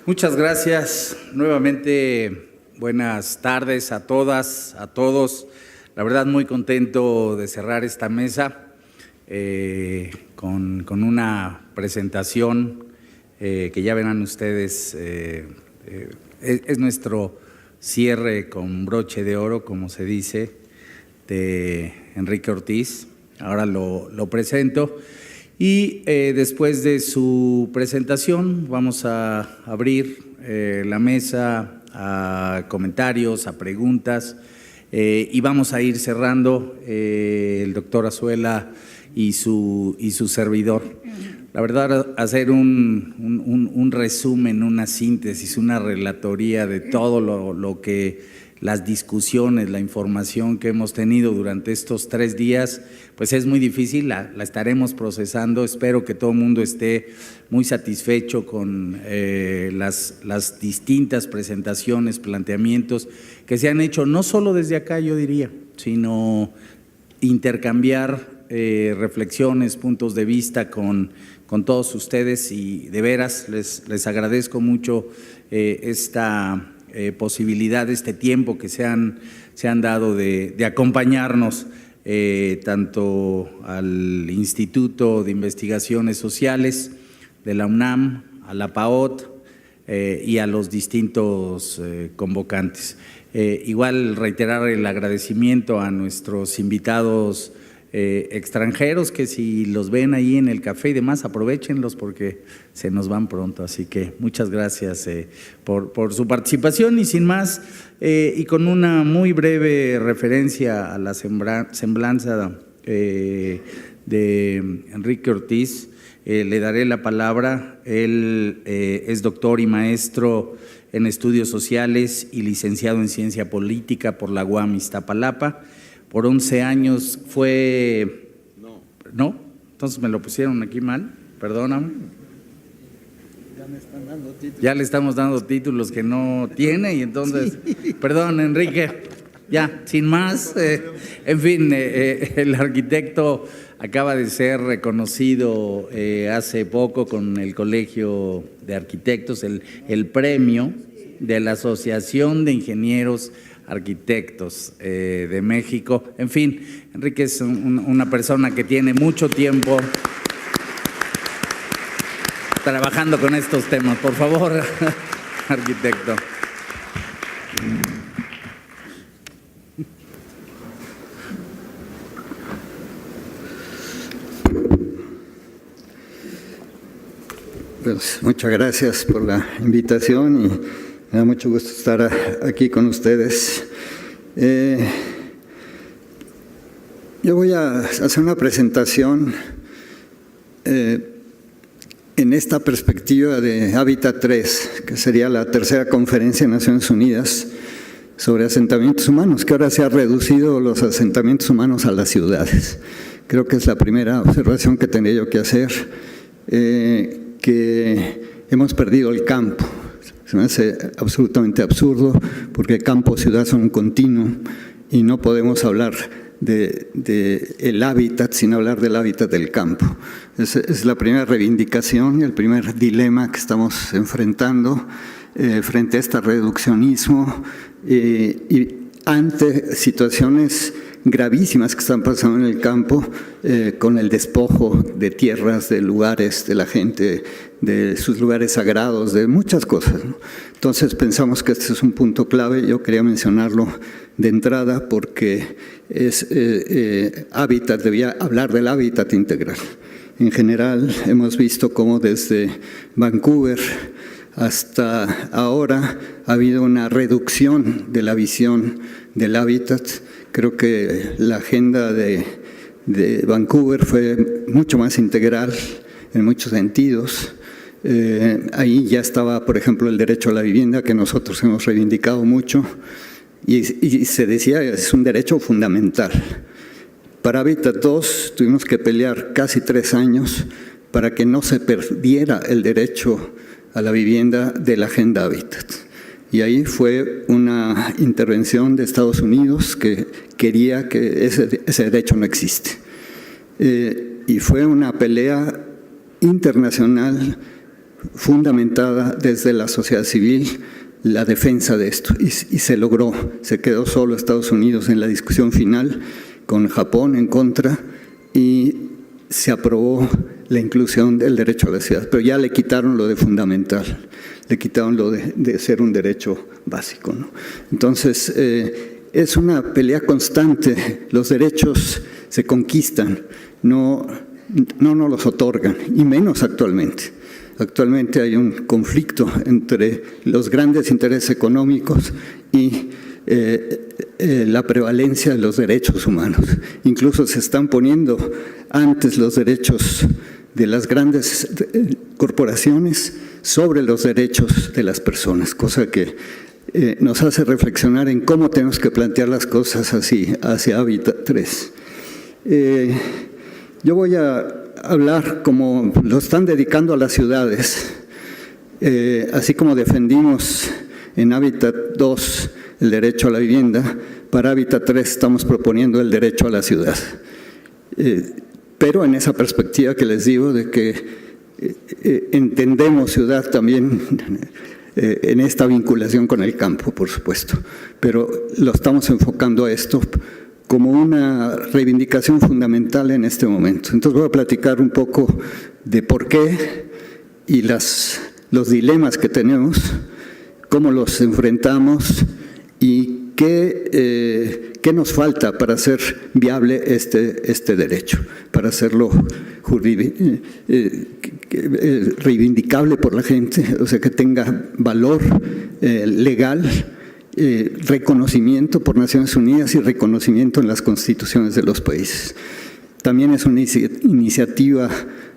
Muchas gracias. Nuevamente, buenas tardes a todas, a todos. La verdad, muy contento de cerrar esta mesa con una presentación que ya verán ustedes. Es nuestro cierre con broche de oro, como se dice, de Enrique Ortiz. Ahora lo presento. Y después de su presentación vamos a abrir la mesa a comentarios, a preguntas y vamos a ir cerrando el doctor Azuela y su servidor. La verdad, hacer un resumen, una síntesis, una relatoría de todo lo que las discusiones, la información que hemos tenido durante estos 3 días, pues es muy difícil, la estaremos procesando. Espero que todo el mundo esté muy satisfecho con las distintas presentaciones, planteamientos que se han hecho, no solo desde acá, yo diría, sino intercambiar reflexiones, puntos de vista con todos ustedes, y de veras les agradezco mucho esta posibilidad, este tiempo que se han dado de acompañarnos tanto al Instituto de Investigaciones Sociales de la UNAM, a la PAOT y a los distintos convocantes. Igual reiterar el agradecimiento a nuestros invitados extranjeros, que si los ven ahí en el café y demás, aprovéchenlos porque se nos van pronto. Así que muchas gracias por su participación, y sin más, y con una muy breve referencia a la semblanza de Enrique Ortiz, le daré la palabra. Él es doctor y maestro en estudios sociales y licenciado en ciencia política por la UAM Iztapalapa. Por 11 años fue… ¿No? Entonces me lo pusieron aquí mal, perdóname. Ya me están dando títulos. Ya le estamos dando títulos que no tiene, y entonces… Sí. Perdón, Enrique, ya, sin más. En fin, el arquitecto acaba de ser reconocido hace poco con el Colegio de Arquitectos, el premio de la Asociación de Ingenieros Arquitectos de México. En fin, Enrique es una persona que tiene mucho tiempo trabajando con estos temas. Por favor, arquitecto. Pues muchas gracias por la invitación y me da mucho gusto estar aquí con ustedes. Yo voy a hacer una presentación en esta perspectiva de Hábitat 3, que sería la tercera conferencia de Naciones Unidas sobre asentamientos humanos, que ahora se ha reducido los asentamientos humanos a las ciudades. Creo que es la primera observación que tendría yo que hacer, que hemos perdido el campo. Se me hace absolutamente absurdo, porque campo y ciudad son un continuo y no podemos hablar el hábitat sin hablar del hábitat del campo. Es la primera reivindicación y el primer dilema que estamos enfrentando frente a este reduccionismo y ante situaciones gravísimas que están pasando en el campo, con el despojo de tierras, de lugares, de la gente, de sus lugares sagrados, de muchas cosas, ¿no? Entonces pensamos que este es un punto clave. Yo quería mencionarlo de entrada porque hábitat, debía hablar del hábitat integral. En general hemos visto cómo desde Vancouver hasta ahora ha habido una reducción de la visión del hábitat. Creo que la agenda de Vancouver fue mucho más integral en muchos sentidos. Ahí ya estaba, por ejemplo, el derecho a la vivienda, que nosotros hemos reivindicado mucho, y se decía es un derecho fundamental. Para Hábitat 2 tuvimos que pelear casi 3 años para que no se perdiera el derecho a la vivienda de la Agenda Hábitat. Y ahí fue una intervención de Estados Unidos que quería que ese derecho no existe. Y fue una pelea internacional fundamentada desde la sociedad civil la defensa de esto, y se logró. Se quedó solo Estados Unidos en la discusión final, con Japón en contra, y se aprobó la inclusión del derecho a la ciudad, pero ya le quitaron lo de fundamental, le quitaron lo de ser un derecho básico, ¿no? Entonces, es una pelea constante. Los derechos se conquistan, no nos los otorgan, y menos actualmente. Actualmente hay un conflicto entre los grandes intereses económicos y la prevalencia de los derechos humanos. Incluso se están poniendo antes los derechos de las grandes corporaciones sobre los derechos de las personas, cosa que nos hace reflexionar en cómo tenemos que plantear las cosas así hacia Hábitat 3. Yo voy a hablar como lo están dedicando a las ciudades, así como defendimos en Hábitat 2 el derecho a la vivienda, para Hábitat 3 estamos proponiendo el derecho a la ciudad. Pero en esa perspectiva que les digo de que entendemos ciudad también en esta vinculación con el campo, por supuesto, pero lo estamos enfocando a esto como una reivindicación fundamental en este momento. Entonces voy a platicar un poco de por qué y los dilemas que tenemos, cómo los enfrentamos y qué nos falta para hacer viable este derecho, para hacerlo reivindicable por la gente, o sea, que tenga valor legal, reconocimiento por Naciones Unidas y reconocimiento en las constituciones de los países. También es una iniciativa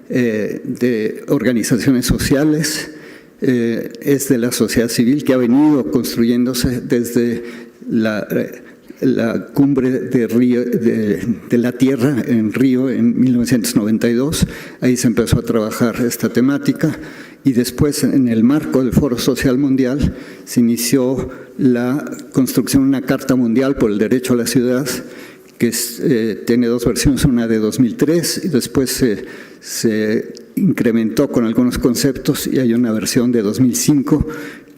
de organizaciones sociales, es de la sociedad civil que ha venido construyéndose desde la cumbre de la Tierra en Río en 1992. Ahí se empezó a trabajar esta temática y después en el marco del Foro Social Mundial se inició la construcción de una Carta Mundial por el Derecho a la Ciudad, que tiene dos versiones, una de 2003 y después se incrementó con algunos conceptos y hay una versión de 2005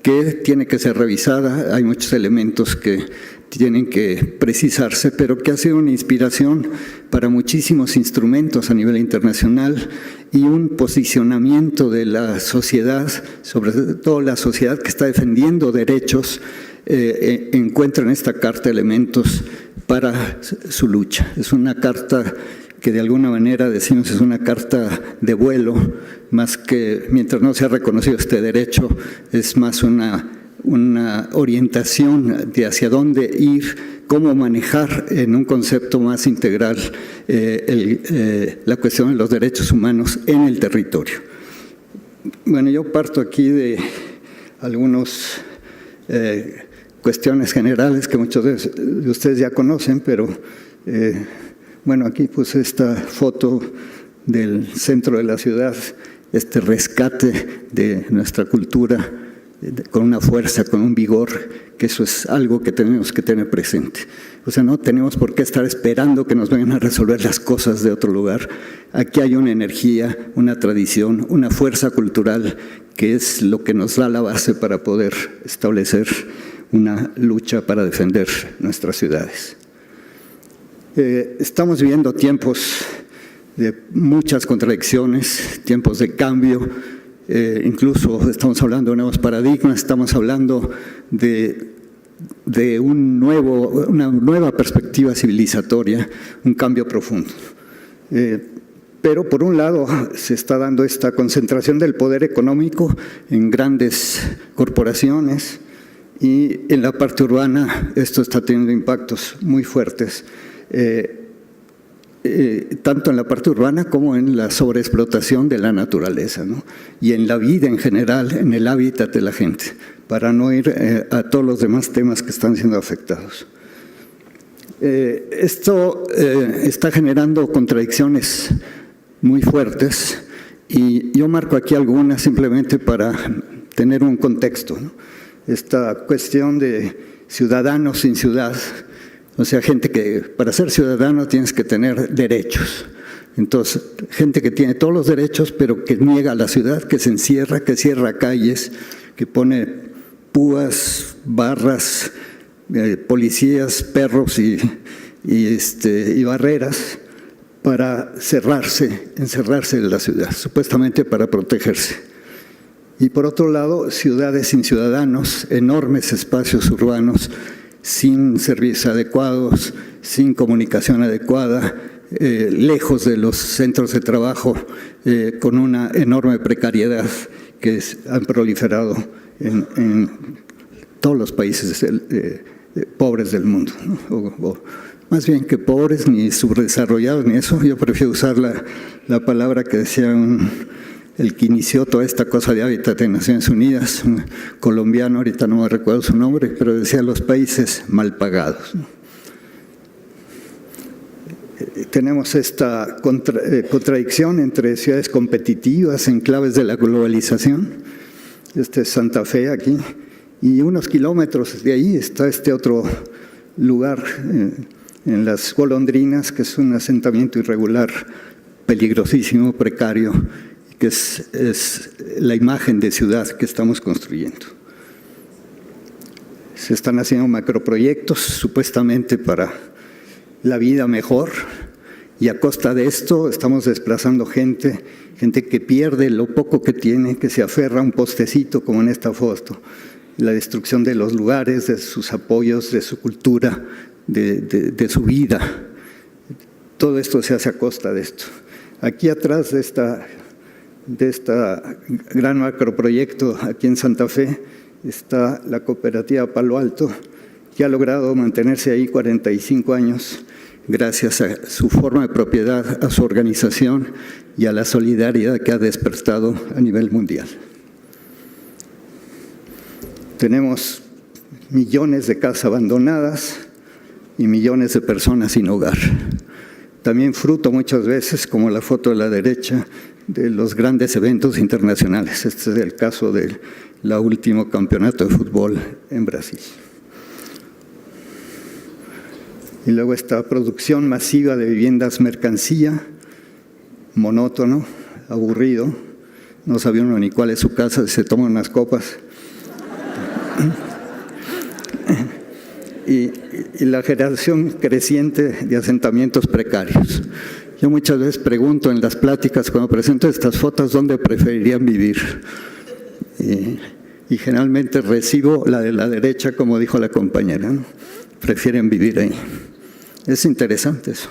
que tiene que ser revisada. Hay muchos elementos que tienen que precisarse, pero que ha sido una inspiración para muchísimos instrumentos a nivel internacional y un posicionamiento de la sociedad, sobre todo la sociedad que está defendiendo derechos, encuentra en esta carta elementos para su lucha. Es una carta que de alguna manera decimos es una carta de vuelo, más que mientras no se ha reconocido este derecho, es más una orientación de hacia dónde ir, cómo manejar en un concepto más integral la cuestión de los derechos humanos en el territorio. Bueno, yo parto aquí de algunas cuestiones generales que muchos de ustedes ya conocen, pero bueno, aquí puse esta foto del centro de la ciudad, este rescate de nuestra cultura con una fuerza, con un vigor, que eso es algo que tenemos que tener presente. O sea, no tenemos por qué estar esperando que nos vengan a resolver las cosas de otro lugar. Aquí hay una energía, una tradición, una fuerza cultural que es lo que nos da la base para poder establecer una lucha para defender nuestras ciudades. Estamos viviendo tiempos de muchas contradicciones, tiempos de cambio, incluso estamos hablando de nuevos paradigmas, estamos hablando de una nueva perspectiva civilizatoria, un cambio profundo. Pero por un lado se está dando esta concentración del poder económico en grandes corporaciones y en la parte urbana esto está teniendo impactos muy fuertes. Tanto en la parte urbana como en la sobreexplotación de la naturaleza, ¿no? Y en la vida en general, en el hábitat de la gente, para no ir a todos los demás temas que están siendo afectados. Esto está generando contradicciones muy fuertes y yo marco aquí algunas simplemente para tener un contexto, ¿no? Esta cuestión de ciudadanos sin ciudad. O sea, gente que para ser ciudadano tienes que tener derechos. Entonces, gente que tiene todos los derechos, pero que niega a la ciudad, que se encierra, que cierra calles, que pone púas, barras, policías, perros y barreras para encerrarse en la ciudad, supuestamente para protegerse. Y por otro lado, ciudades sin ciudadanos, enormes espacios urbanos, sin servicios adecuados, sin comunicación adecuada, lejos de los centros de trabajo, con una enorme precariedad que han proliferado en todos los países pobres del mundo, ¿no? O más bien que pobres, ni subdesarrollados, ni eso. Yo prefiero usar la palabra que decía el que inició toda esta cosa de hábitat en Naciones Unidas, un colombiano, ahorita no me recuerdo su nombre, pero decía los países mal pagados, ¿no? Tenemos esta contradicción entre ciudades competitivas, enclaves de la globalización. Este es Santa Fe aquí, y unos kilómetros de ahí está este otro lugar, en las Golondrinas, que es un asentamiento irregular, peligrosísimo, precario, que es la imagen de ciudad que estamos construyendo. Se están haciendo macroproyectos supuestamente para la vida mejor, y a costa de esto estamos desplazando gente que pierde lo poco que tiene, que se aferra a un postecito como en esta foto. La destrucción de los lugares, de sus apoyos, de su cultura, de su vida. Todo esto se hace a costa de esto. Aquí atrás de esta gran macroproyecto, aquí en Santa Fe, está la cooperativa Palo Alto, que ha logrado mantenerse ahí 45 años gracias a su forma de propiedad, a su organización y a la solidaridad que ha despertado a nivel mundial. Tenemos millones de casas abandonadas y millones de personas sin hogar. También fruto muchas veces, como la foto de la derecha, de los grandes eventos internacionales. Este es el caso del último campeonato de fútbol en Brasil. Y luego esta producción masiva de viviendas mercancía, monótono, aburrido, no sabe uno ni cuál es su casa, se toma unas copas. Y la generación creciente de asentamientos precarios. Yo muchas veces pregunto en las pláticas cuando presento estas fotos dónde preferirían vivir. Y generalmente recibo la de la derecha, como dijo la compañera, ¿no? Prefieren vivir ahí. Es interesante eso.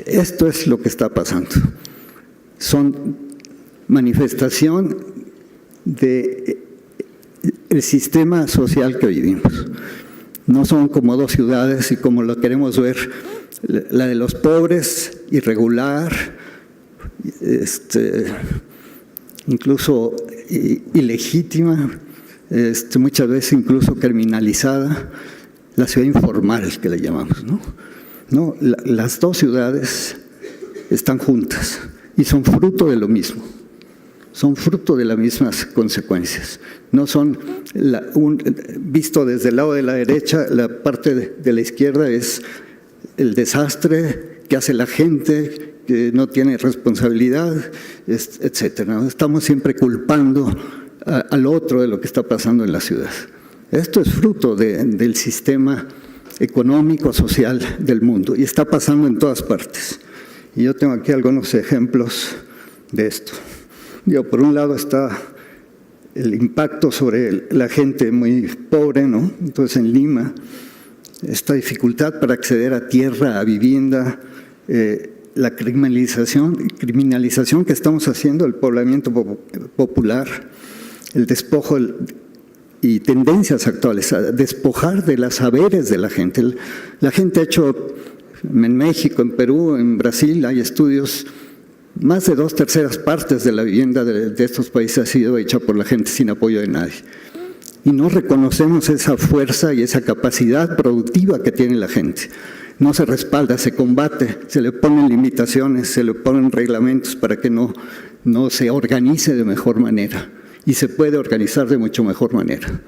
Esto es lo que está pasando. Son manifestación del sistema social que vivimos. No son como dos ciudades y como lo queremos ver, la de los pobres, irregular, incluso ilegítima, muchas veces incluso criminalizada, la ciudad informal que le llamamos, ¿no? No, las dos ciudades están juntas y son fruto de lo mismo. Son fruto de las mismas consecuencias. No son, visto desde el lado de la derecha, la parte de la izquierda es el desastre que hace la gente, que no tiene responsabilidad, etcétera. Estamos siempre culpando al otro de lo que está pasando en la ciudad. Esto es fruto del sistema económico, social del mundo y está pasando en todas partes. Y yo tengo aquí algunos ejemplos de esto. Por un lado está el impacto sobre la gente muy pobre, ¿no? Entonces en Lima, esta dificultad para acceder a tierra, a vivienda, la criminalización que estamos haciendo, el poblamiento popular, el despojo y tendencias actuales a despojar de los saberes de la gente. La gente ha hecho, en México, en Perú, en Brasil, hay estudios, más de 2/3 partes de la vivienda de estos países ha sido hecha por la gente sin apoyo de nadie. Y no reconocemos esa fuerza y esa capacidad productiva que tiene la gente. No se respalda, se combate, se le ponen limitaciones, se le ponen reglamentos para que no se organice de mejor manera. Y se puede organizar de mucho mejor manera.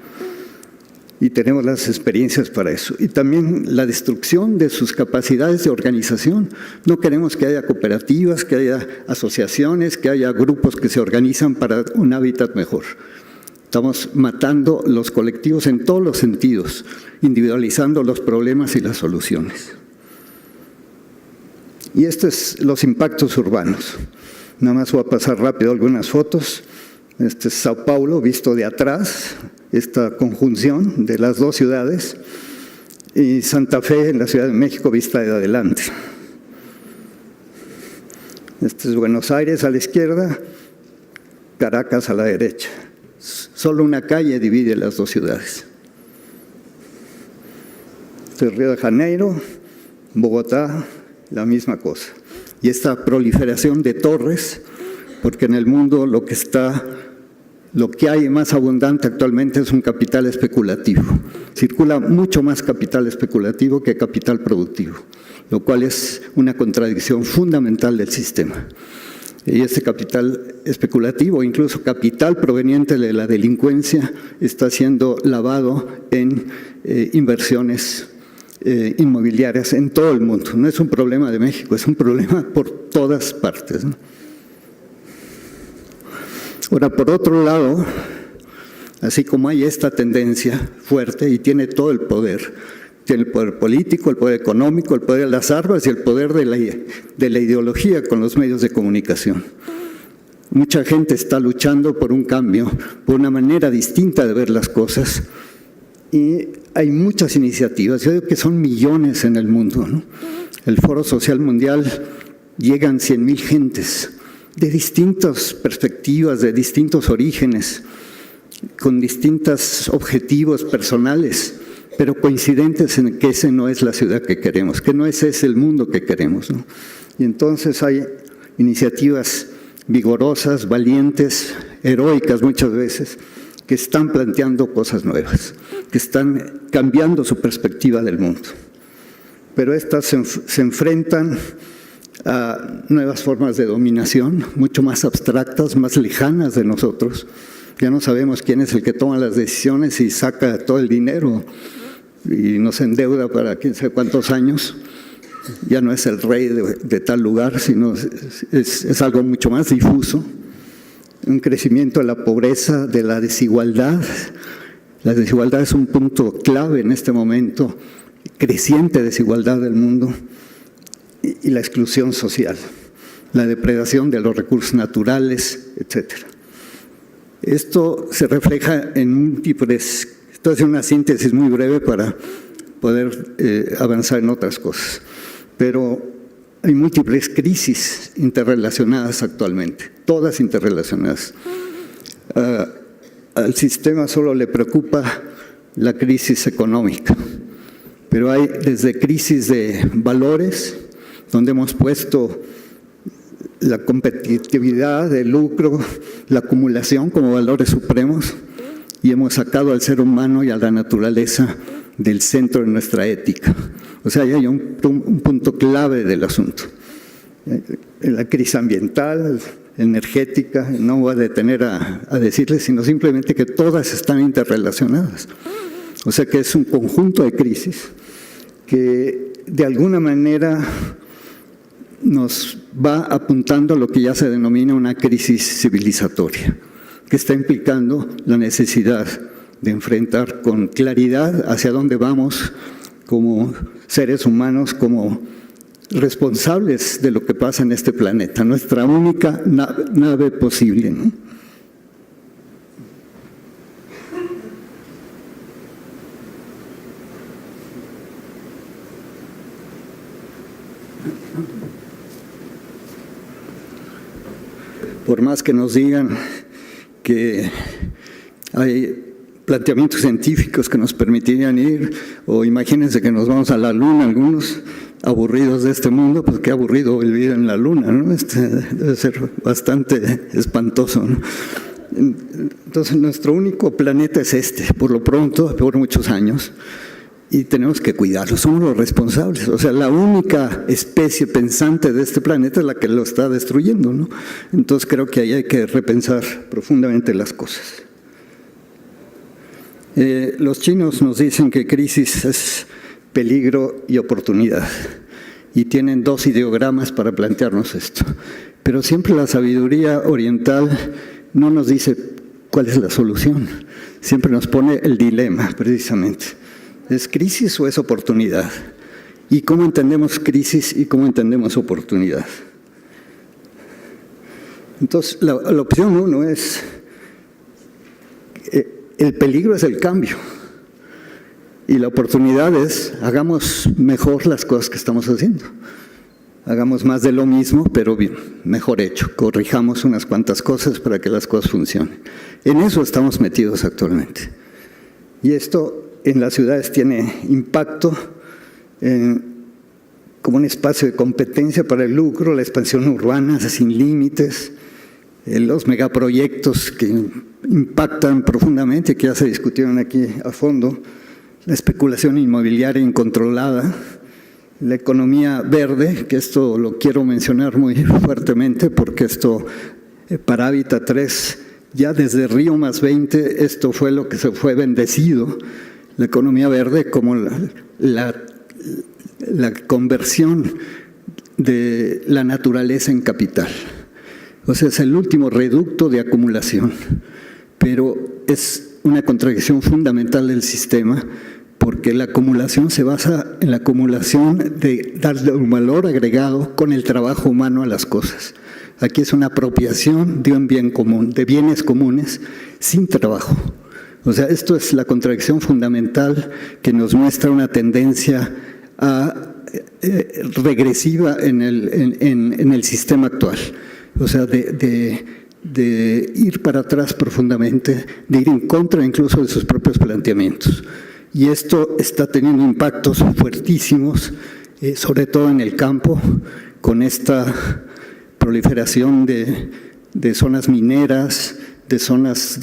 y tenemos las experiencias para eso. Y también la destrucción de sus capacidades de organización. No queremos que haya cooperativas, que haya asociaciones, que haya grupos que se organizan para un hábitat mejor. Estamos matando los colectivos en todos los sentidos, individualizando los problemas y las soluciones. Y estos son los impactos urbanos. Nada más voy a pasar rápido algunas fotos. Este es Sao Paulo visto de atrás, esta conjunción de las dos ciudades, y Santa Fe en la Ciudad de México vista de adelante. Este es Buenos Aires a la izquierda, Caracas a la derecha. Solo una calle divide las dos ciudades. Este es Río de Janeiro, Bogotá, la misma cosa. Y esta proliferación de torres, porque en el mundo lo que hay más abundante actualmente es un capital especulativo. Circula mucho más capital especulativo que capital productivo, lo cual es una contradicción fundamental del sistema. Y ese capital especulativo, incluso capital proveniente de la delincuencia, está siendo lavado en inversiones inmobiliarias en todo el mundo. No es un problema de México, es un problema por todas partes, ¿no? Ahora, por otro lado, así como hay esta tendencia fuerte y tiene todo el poder, tiene el poder político, el poder económico, el poder de las armas y el poder de la ideología con los medios de comunicación. Mucha gente está luchando por un cambio, por una manera distinta de ver las cosas, y hay muchas iniciativas. Yo digo que son millones en el mundo, ¿no? El Foro Social Mundial llegan 100,000 gentes de distintas perspectivas, de distintos orígenes, con distintos objetivos personales, pero coincidentes en que ese no es la ciudad que queremos, que no ese es el mundo que queremos, ¿no? Y entonces hay iniciativas vigorosas, valientes, heroicas muchas veces, que están planteando cosas nuevas, que están cambiando su perspectiva del mundo. Pero estas se enfrentan a nuevas formas de dominación, mucho más abstractas, más lejanas de nosotros. Ya no sabemos quién es el que toma las decisiones y saca todo el dinero y nos endeuda para quién sabe cuántos años. Ya no es el rey de tal lugar, sino es algo mucho más difuso. Un crecimiento de la pobreza, de la desigualdad. La desigualdad es un punto clave en este momento, creciente desigualdad del mundo, y la exclusión social, la depredación de los recursos naturales, etc. Esto se refleja en múltiples. Esto es una síntesis muy breve para poder avanzar en otras cosas, pero hay múltiples crisis interrelacionadas actualmente, todas interrelacionadas. Al sistema solo le preocupa la crisis económica, pero hay desde crisis de valores, donde hemos puesto la competitividad, el lucro, la acumulación como valores supremos, y hemos sacado al ser humano y a la naturaleza del centro de nuestra ética. O sea, hay un punto clave del asunto. La crisis ambiental, energética, no voy a detener a decirles, sino simplemente que todas están interrelacionadas. O sea que es un conjunto de crisis que de alguna manera nos va apuntando a lo que ya se denomina una crisis civilizatoria, que está implicando la necesidad de enfrentar con claridad hacia dónde vamos como seres humanos, como responsables de lo que pasa en este planeta, nuestra única nave posible, ¿no? Por más que nos digan que hay planteamientos científicos que nos permitirían ir, o imagínense que nos vamos a la luna, algunos aburridos de este mundo, pues qué aburrido vivir en la luna, ¿no? Debe ser bastante espantoso, ¿no? Entonces, nuestro único planeta es este, por lo pronto, por muchos años, y tenemos que cuidarlo, somos los responsables. O sea, la única especie pensante de este planeta es la que lo está destruyendo, ¿no? Entonces, creo que ahí hay que repensar profundamente las cosas. Los chinos nos dicen que crisis es peligro y oportunidad, y tienen dos ideogramas para plantearnos esto. Pero siempre la sabiduría oriental no nos dice cuál es la solución, siempre nos pone el dilema, precisamente. ¿Es crisis o es oportunidad? ¿Y cómo entendemos crisis y cómo entendemos oportunidad? Entonces, la opción 1 es, el peligro es el cambio, y la oportunidad es, hagamos mejor las cosas que estamos haciendo. Hagamos más de lo mismo, pero bien, mejor hecho. Corrijamos unas cuantas cosas para que las cosas funcionen. En eso estamos metidos actualmente. Y esto en las ciudades tiene impacto como un espacio de competencia para el lucro, la expansión urbana sin límites, los megaproyectos que impactan profundamente, que ya se discutieron aquí a fondo, la especulación inmobiliaria incontrolada, la economía verde, que esto lo quiero mencionar muy fuertemente porque esto para Hábitat 3, ya desde Río +20, esto fue lo que se fue bendecido, la economía verde como la conversión de la naturaleza en capital. O sea, es el último reducto de acumulación, pero es una contradicción fundamental del sistema, porque la acumulación se basa en la acumulación de darle un valor agregado con el trabajo humano a las cosas. Aquí es una apropiación de un bien común, de bienes comunes sin trabajo. O sea, esto es la contradicción fundamental que nos muestra una tendencia regresiva en el sistema actual. O sea, de ir para atrás profundamente, de ir en contra incluso de sus propios planteamientos. Y esto está teniendo impactos fuertísimos, sobre todo en el campo, con esta proliferación de zonas mineras, de zonas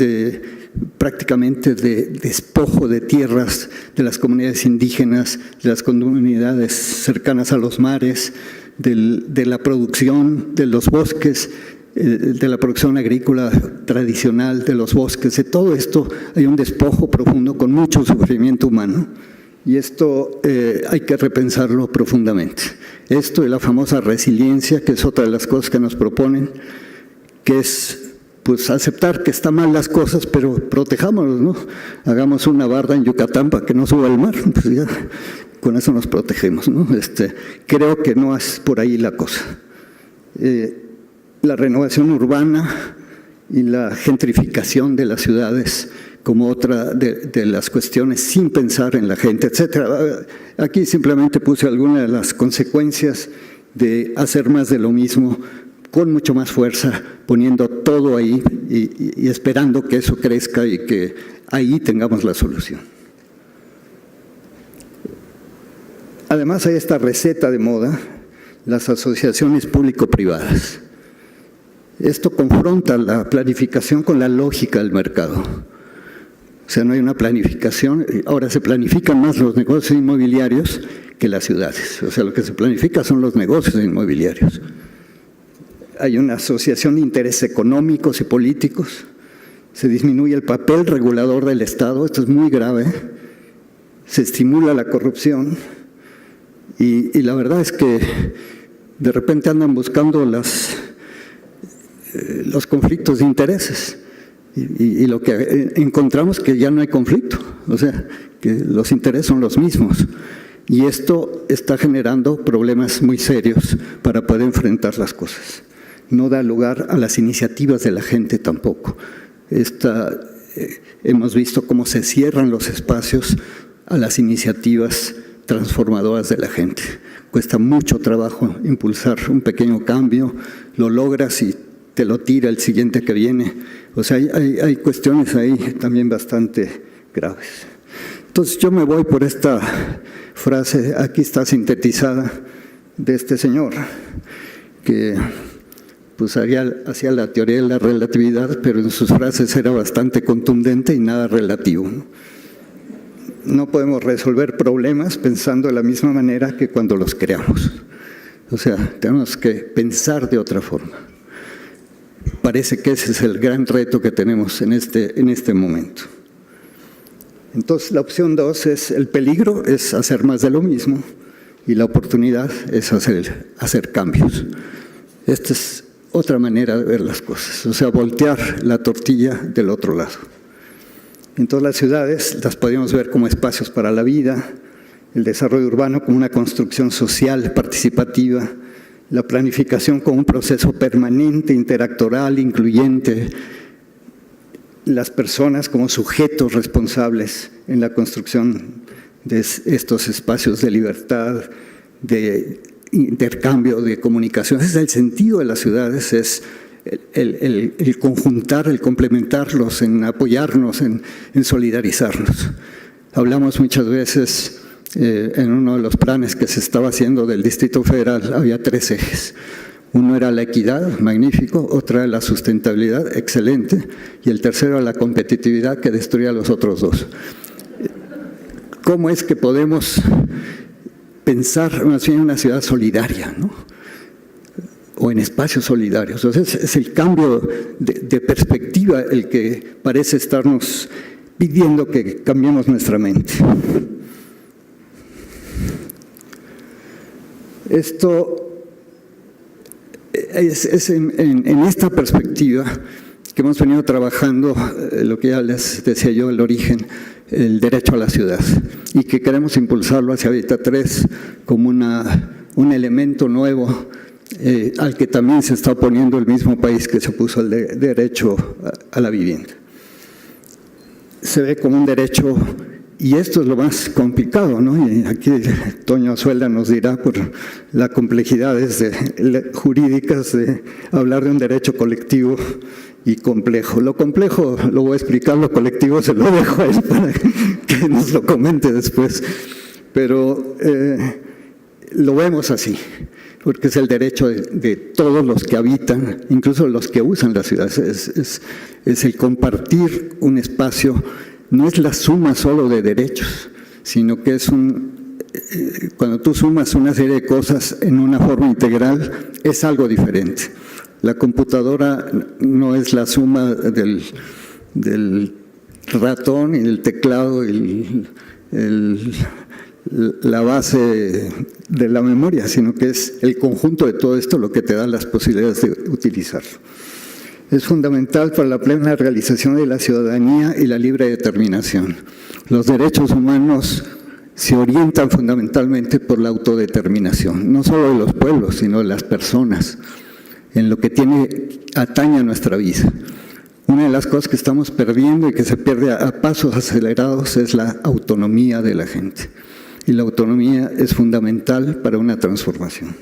prácticamente de despojo de tierras de las comunidades indígenas, de las comunidades cercanas a los mares, de la producción de los bosques, de la producción agrícola tradicional de los bosques. De todo esto hay un despojo profundo con mucho sufrimiento humano, y esto hay que repensarlo profundamente. Esto y la famosa resiliencia, que es otra de las cosas que nos proponen, que es pues aceptar que están mal las cosas, pero protejámonos, ¿no? Hagamos una barda en Yucatán para que no suba al mar, pues ya con eso nos protegemos, ¿no? Creo que no es por ahí la cosa. La renovación urbana y la gentrificación de las ciudades como otra de las cuestiones, sin pensar en la gente, etcétera. Aquí simplemente puse algunas de las consecuencias de hacer más de lo mismo, con mucho más fuerza, poniendo todo ahí y esperando que eso crezca y que ahí tengamos la solución. Además hay esta receta de moda, las asociaciones público-privadas. Esto confronta la planificación con la lógica del mercado. O sea, no hay una planificación, ahora se planifican más los negocios inmobiliarios que las ciudades. O sea, lo que se planifica son los negocios inmobiliarios. Hay una asociación de intereses económicos y políticos, se disminuye el papel regulador del Estado, esto es muy grave, se estimula la corrupción y la verdad es que de repente andan buscando los conflictos de intereses y lo que encontramos que ya no hay conflicto, o sea, que los intereses son los mismos. Y esto está generando problemas muy serios para poder enfrentar las cosas. No da lugar a las iniciativas de la gente tampoco. Hemos visto cómo se cierran los espacios a las iniciativas transformadoras de la gente. Cuesta mucho trabajo impulsar un pequeño cambio, lo logras y te lo tira el siguiente que viene. O sea, hay cuestiones ahí también bastante graves. Entonces yo me voy por esta frase, aquí está sintetizada, de este señor, que pues hacía la teoría de la relatividad, pero en sus frases era bastante contundente y nada relativo. No podemos resolver problemas pensando de la misma manera que cuando los creamos. O sea, tenemos que pensar de otra forma. Parece que ese es el gran reto que tenemos en este momento. Entonces, la opción 2 es el peligro, es hacer más de lo mismo, y la oportunidad es hacer cambios. Esta es otra manera de ver las cosas, o sea, voltear la tortilla del otro lado. Entonces, las ciudades las podemos ver como espacios para la vida, el desarrollo urbano como una construcción social, participativa, la planificación como un proceso permanente, interactoral, incluyente, las personas como sujetos responsables en la construcción de estos espacios de libertad, de intercambio, de comunicación. Ese es el sentido de las ciudades, es el conjuntar, el complementarlos, en apoyarnos, en solidarizarnos. Hablamos muchas veces, en uno de los planes que se estaba haciendo del Distrito Federal, había 3 ejes. Uno era la equidad, magnífico, otra era la sustentabilidad, excelente, y el tercero era la competitividad, que destruía a los otros 2. ¿Cómo es que podemos pensar más bien en una ciudad solidaria, ¿no? O en espacios solidarios? Entonces, es el cambio de perspectiva el que parece estarnos pidiendo que cambiemos nuestra mente. Esto es en esta perspectiva que hemos venido trabajando, lo que ya les decía yo, el origen, el derecho a la ciudad, y que queremos impulsarlo hacia Hábitat 3 como un elemento nuevo al que también se está oponiendo el mismo país que se opuso al derecho a la vivienda. Se ve como un derecho, y esto es lo más complicado, ¿no? Y aquí Toño Azuela nos dirá por las complejidades jurídicas de hablar de un derecho colectivo y complejo. Lo complejo lo voy a explicar, lo colectivo se lo dejo a él para que nos lo comente después. Pero lo vemos así, porque es el derecho de todos los que habitan, incluso los que usan las ciudades. Es el compartir un espacio. No es la suma solo de derechos, sino que es cuando tú sumas una serie de cosas en una forma integral, es algo diferente. La computadora no es la suma del ratón y del teclado y la base de la memoria, sino que es el conjunto de todo esto lo que te da las posibilidades de utilizarlo. Es fundamental para la plena realización de la ciudadanía y la libre determinación. Los derechos humanos se orientan fundamentalmente por la autodeterminación, no solo de los pueblos, sino de las personas, en lo que atañe a nuestra vida. Una de las cosas que estamos perdiendo y que se pierde a pasos acelerados es la autonomía de la gente. Y la autonomía es fundamental para una transformación.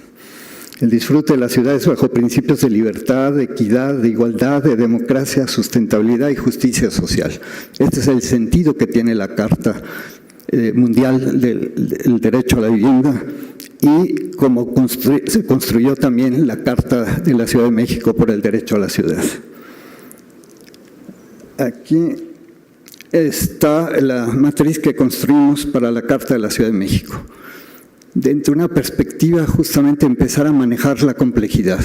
El disfrute de las ciudades bajo principios de libertad, de equidad, de igualdad, de democracia, sustentabilidad y justicia social. Este es el sentido que tiene la Carta Mundial del Derecho a la Vivienda y como se construyó también la Carta de la Ciudad de México por el derecho a la ciudad. Aquí está la matriz que construimos para la Carta de la Ciudad de México. Dentro de una perspectiva justamente empezar a manejar la complejidad.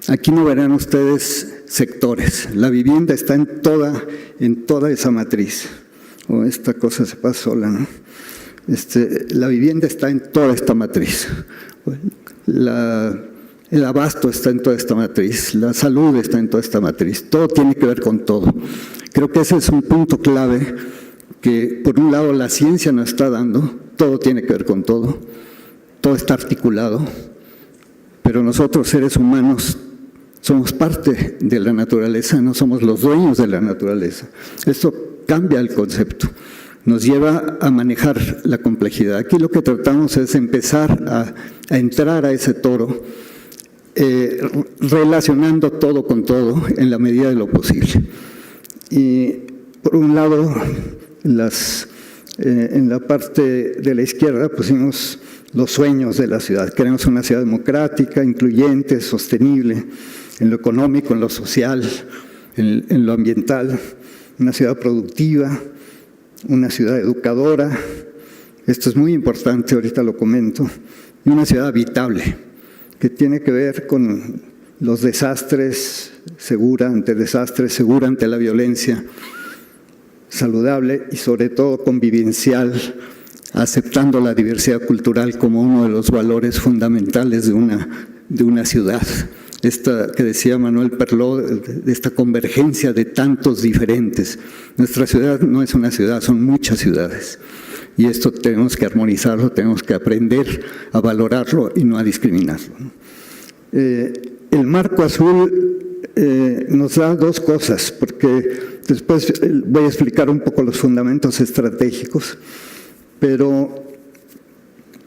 Aquí no verán ustedes sectores. La vivienda está en toda esa matriz. O esta cosa se pasa sola, ¿no? La vivienda está en toda esta matriz. El abasto está en toda esta matriz. La salud está en toda esta matriz. Todo tiene que ver con todo. Creo que ese es un punto clave que, por un lado, la ciencia nos está dando. Todo tiene que ver con todo. Todo está articulado. Pero nosotros, seres humanos, somos parte de la naturaleza, no somos los dueños de la naturaleza. Esto cambia el concepto, nos lleva a manejar la complejidad. Aquí lo que tratamos es empezar a entrar a ese toro, relacionando todo con todo en la medida de lo posible. Y por un lado, en la parte de la izquierda pusimos los sueños de la ciudad. Queremos una ciudad democrática, incluyente, sostenible, en lo económico, en lo social, en lo ambiental, una ciudad productiva, una ciudad educadora, esto es muy importante, ahorita lo comento, y una ciudad habitable, que tiene que ver con los desastres, segura ante desastres, segura ante la violencia, saludable y sobre todo convivencial, aceptando la diversidad cultural como uno de los valores fundamentales de una ciudad. Esta que decía Manuel Perló, de esta convergencia de tantos diferentes. Nuestra ciudad no es una ciudad, son muchas ciudades. Y esto tenemos que armonizarlo, tenemos que aprender a valorarlo y no a discriminarlo. El marco azul nos da dos cosas, porque después voy a explicar un poco los fundamentos estratégicos, pero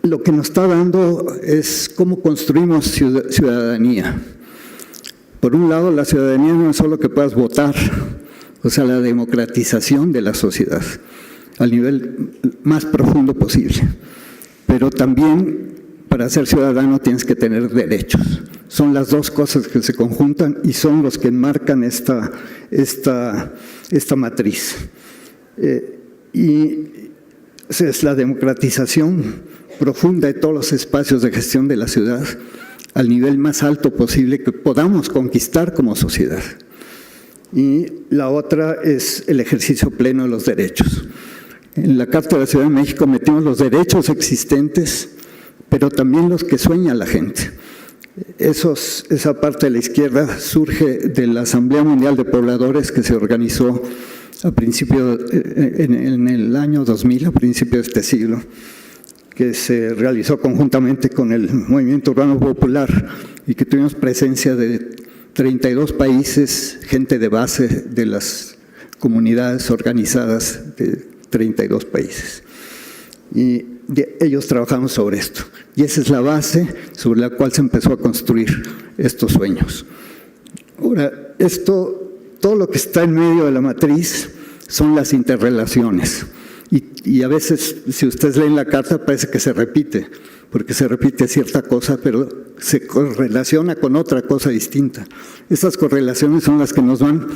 lo que nos está dando es cómo construimos ciudadanía. Por un lado, la ciudadanía no es solo que puedas votar, o sea, la democratización de la sociedad al nivel más profundo posible, pero también para ser ciudadano tienes que tener derechos. Son las dos cosas que se conjuntan y son los que enmarcan esta matriz. Y es la democratización profunda de todos los espacios de gestión de la ciudad al nivel más alto posible que podamos conquistar como sociedad. Y la otra es el ejercicio pleno de los derechos. En la Carta de la Ciudad de México metimos los derechos existentes, pero también los que sueña la gente. Esa parte de la izquierda surge de la Asamblea Mundial de Pobladores que se organizó en el año 2000, a principios de este siglo, que se realizó conjuntamente con el Movimiento Urbano Popular y que tuvimos presencia de 32 países, gente de base de las comunidades organizadas de 32 países. Y ellos trabajaron sobre esto. Y esa es la base sobre la cual se empezó a construir estos sueños. Ahora, todo lo que está en medio de la matriz son las interrelaciones. Y a veces, si ustedes leen la carta, parece que se repite, porque se repite cierta cosa, pero se correlaciona con otra cosa distinta. Esas correlaciones son las que nos van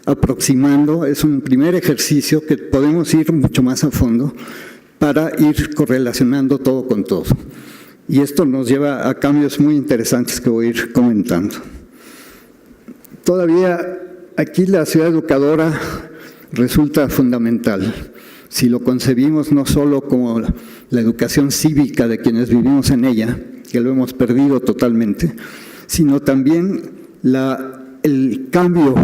aproximando. Es un primer ejercicio que podemos ir mucho más a fondo para ir correlacionando todo con todo. Y esto nos lleva a cambios muy interesantes que voy a ir comentando. Todavía aquí la ciudad educadora resulta fundamental. Si lo concebimos no solo como la educación cívica de quienes vivimos en ella, que lo hemos perdido totalmente, sino también el cambio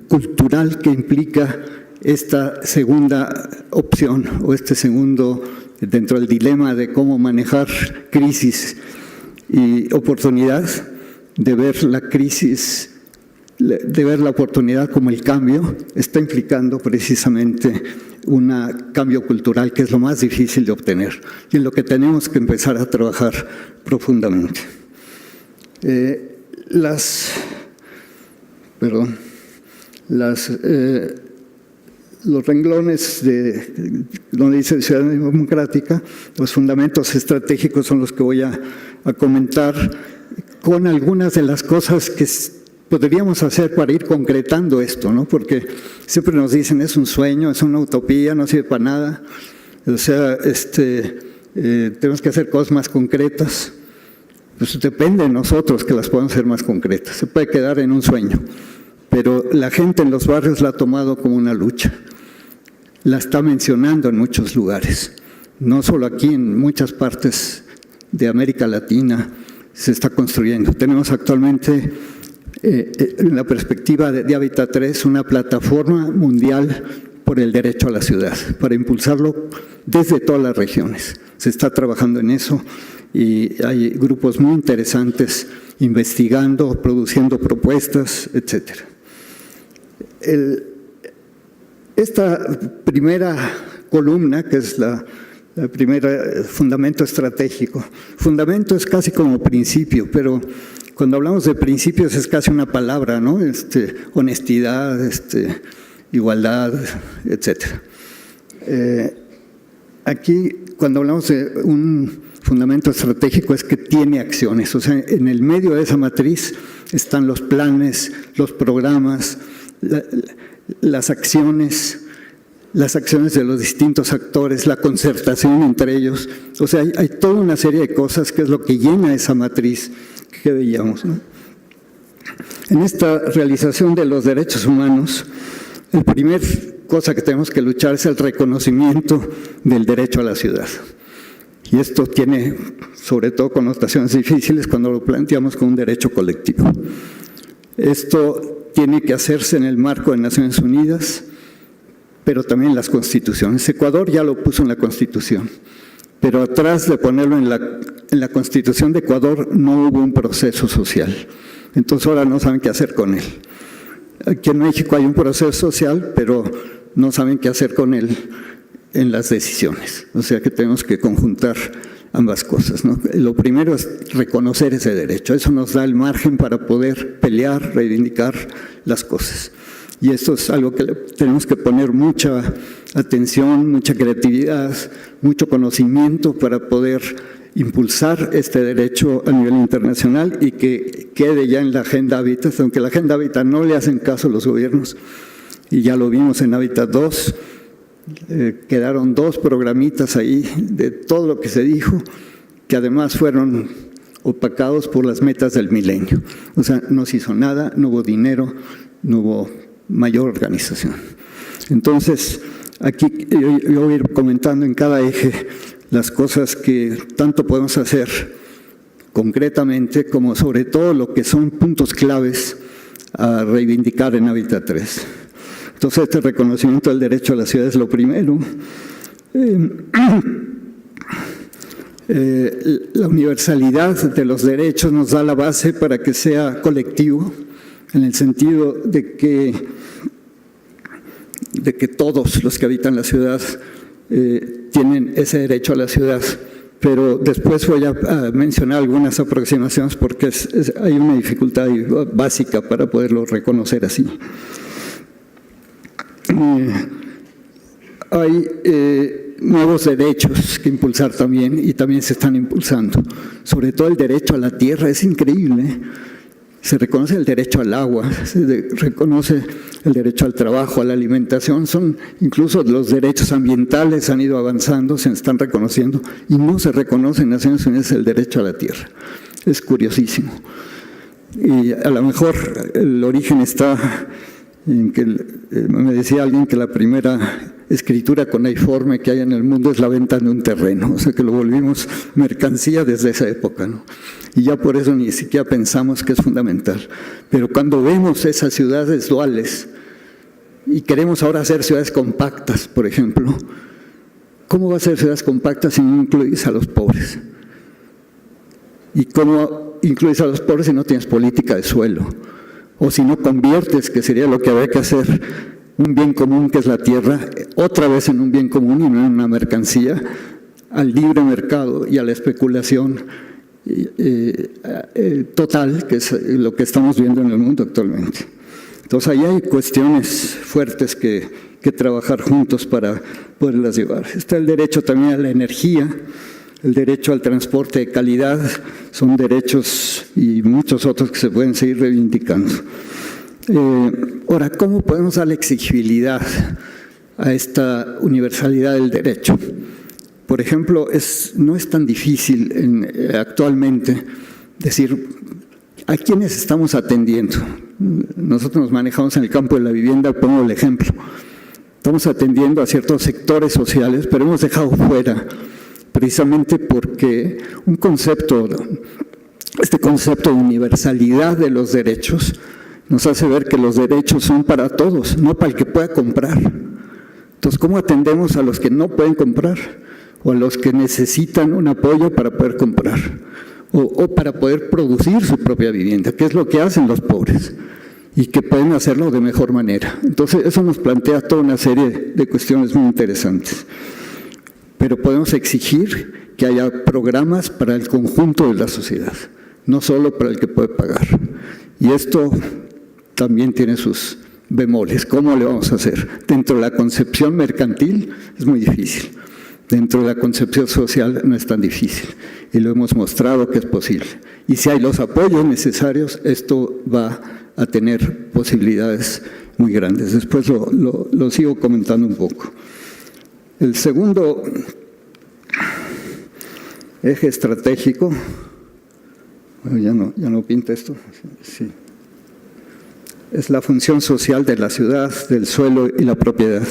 cultural que implica esta segunda opción o este segundo dentro del dilema de cómo manejar crisis y oportunidad, de ver la crisis, de ver la oportunidad como el cambio, está implicando precisamente un cambio cultural que es lo más difícil de obtener y en lo que tenemos que empezar a trabajar profundamente. Los renglones donde dice ciudadanía democrática, los fundamentos estratégicos son los que voy a comentar con algunas de las cosas que podríamos hacer para ir concretando esto, ¿no? Porque siempre nos dicen es un sueño, es una utopía, no sirve para nada. O sea, tenemos que hacer cosas más concretas. Pues depende de nosotros que las podamos hacer más concretas. Se puede quedar en un sueño, pero la gente en los barrios la ha tomado como una lucha. La está mencionando en muchos lugares. No solo aquí, en muchas partes de América Latina se está construyendo. Tenemos actualmente en la perspectiva de Hábitat 3, una plataforma mundial por el derecho a la ciudad, para impulsarlo desde todas las regiones. Se está trabajando en eso y hay grupos muy interesantes investigando, produciendo propuestas, etc. Esta primera columna, que es la primera fundamento estratégico. Fundamento es casi como principio, pero cuando hablamos de principios es casi una palabra, ¿no? Honestidad, igualdad, etc. Aquí, cuando hablamos de un fundamento estratégico, es que tiene acciones. O sea, en el medio de esa matriz están los planes, los programas, las acciones de los distintos actores, la concertación entre ellos. O sea, hay toda una serie de cosas que es lo que llena esa matriz que veíamos, ¿no? En esta realización de los derechos humanos, el primer cosa que tenemos que luchar es el reconocimiento del derecho a la ciudad. Y esto tiene, sobre todo, connotaciones difíciles cuando lo planteamos como un derecho colectivo. Esto tiene que hacerse en el marco de Naciones Unidas, pero también en las constituciones. Ecuador ya lo puso en la Constitución, pero atrás de ponerlo en la Constitución de Ecuador no hubo un proceso social. Entonces ahora no saben qué hacer con él. Aquí en México hay un proceso social, pero no saben qué hacer con él en las decisiones. O sea que tenemos que conjuntar ambas cosas, ¿no? Lo primero es reconocer ese derecho. Eso nos da el margen para poder pelear, reivindicar las cosas. Y esto es algo que tenemos que poner mucha atención, mucha creatividad, mucho conocimiento para poder impulsar este derecho a nivel internacional y que quede ya en la Agenda Hábitat, aunque la Agenda Hábitat no le hacen caso a los gobiernos, y ya lo vimos en Hábitat 2, quedaron 2 programitas ahí de todo lo que se dijo, que además fueron opacados por las metas del milenio. O sea, no se hizo nada, no hubo dinero, no hubo mayor organización. Entonces, aquí yo voy a ir comentando en cada eje las cosas que tanto podemos hacer concretamente, como sobre todo lo que son puntos claves a reivindicar en Hábitat 3. Entonces, este reconocimiento del derecho a la ciudad es lo primero. La universalidad de los derechos nos da la base para que sea colectivo, en el sentido de que todos los que habitan la ciudad tienen ese derecho a la ciudad. Pero después voy a mencionar algunas aproximaciones porque hay una dificultad básica para poderlo reconocer así. Hay nuevos derechos que impulsar también, y también se están impulsando. Sobre todo el derecho a la tierra, es increíble. Se reconoce el derecho al agua, se reconoce el derecho al trabajo, a la alimentación, incluso los derechos ambientales han ido avanzando, se están reconociendo, y no se reconoce en Naciones Unidas el derecho a la tierra. Es curiosísimo. Y a lo mejor el origen está en que, me decía alguien que la primera escritura cuneiforme que hay en el mundo es la venta de un terreno, o sea que lo volvimos mercancía desde esa época, ¿no? Y ya por eso ni siquiera pensamos que es fundamental. Pero cuando vemos esas ciudades duales y queremos ahora hacer ciudades compactas, por ejemplo, ¿cómo va a ser ciudades compactas si no incluyes a los pobres? ¿Y cómo incluyes a los pobres si no tienes política de suelo? O si no conviertes, que sería lo que habría que hacer, un bien común que es la tierra, otra vez en un bien común y no en una mercancía, al libre mercado y a la especulación total, que es lo que estamos viendo en el mundo actualmente. Entonces ahí hay cuestiones fuertes que trabajar juntos para poderlas llevar. Está el derecho también a la energía, el derecho al transporte de calidad, son derechos y muchos otros que se pueden seguir reivindicando. Ahora, ¿cómo podemos darle exigibilidad a esta universalidad del derecho? Por ejemplo, no es tan difícil actualmente decir a quiénes estamos atendiendo. Nosotros nos manejamos en el campo de la vivienda, pongo el ejemplo. Estamos atendiendo a ciertos sectores sociales, pero hemos dejado fuera, precisamente porque este concepto de universalidad de los derechos nos hace ver que los derechos son para todos, no para el que pueda comprar. Entonces, ¿cómo atendemos a los que no pueden comprar o a los que necesitan un apoyo para poder comprar o para poder producir su propia vivienda, que es lo que hacen los pobres y que pueden hacerlo de mejor manera? Entonces, eso nos plantea toda una serie de cuestiones muy interesantes. Pero podemos exigir que haya programas para el conjunto de la sociedad, no solo para el que puede pagar. Y esto también tiene sus bemoles. ¿Cómo le vamos a hacer? Dentro de la concepción mercantil es muy difícil. Dentro de la concepción social no es tan difícil. Y lo hemos mostrado que es posible. Y si hay los apoyos necesarios, esto va a tener posibilidades muy grandes. Después lo sigo comentando un poco. El segundo eje estratégico, bueno, ya no pinta esto, sí. es la función social de la ciudad, del suelo y la propiedad.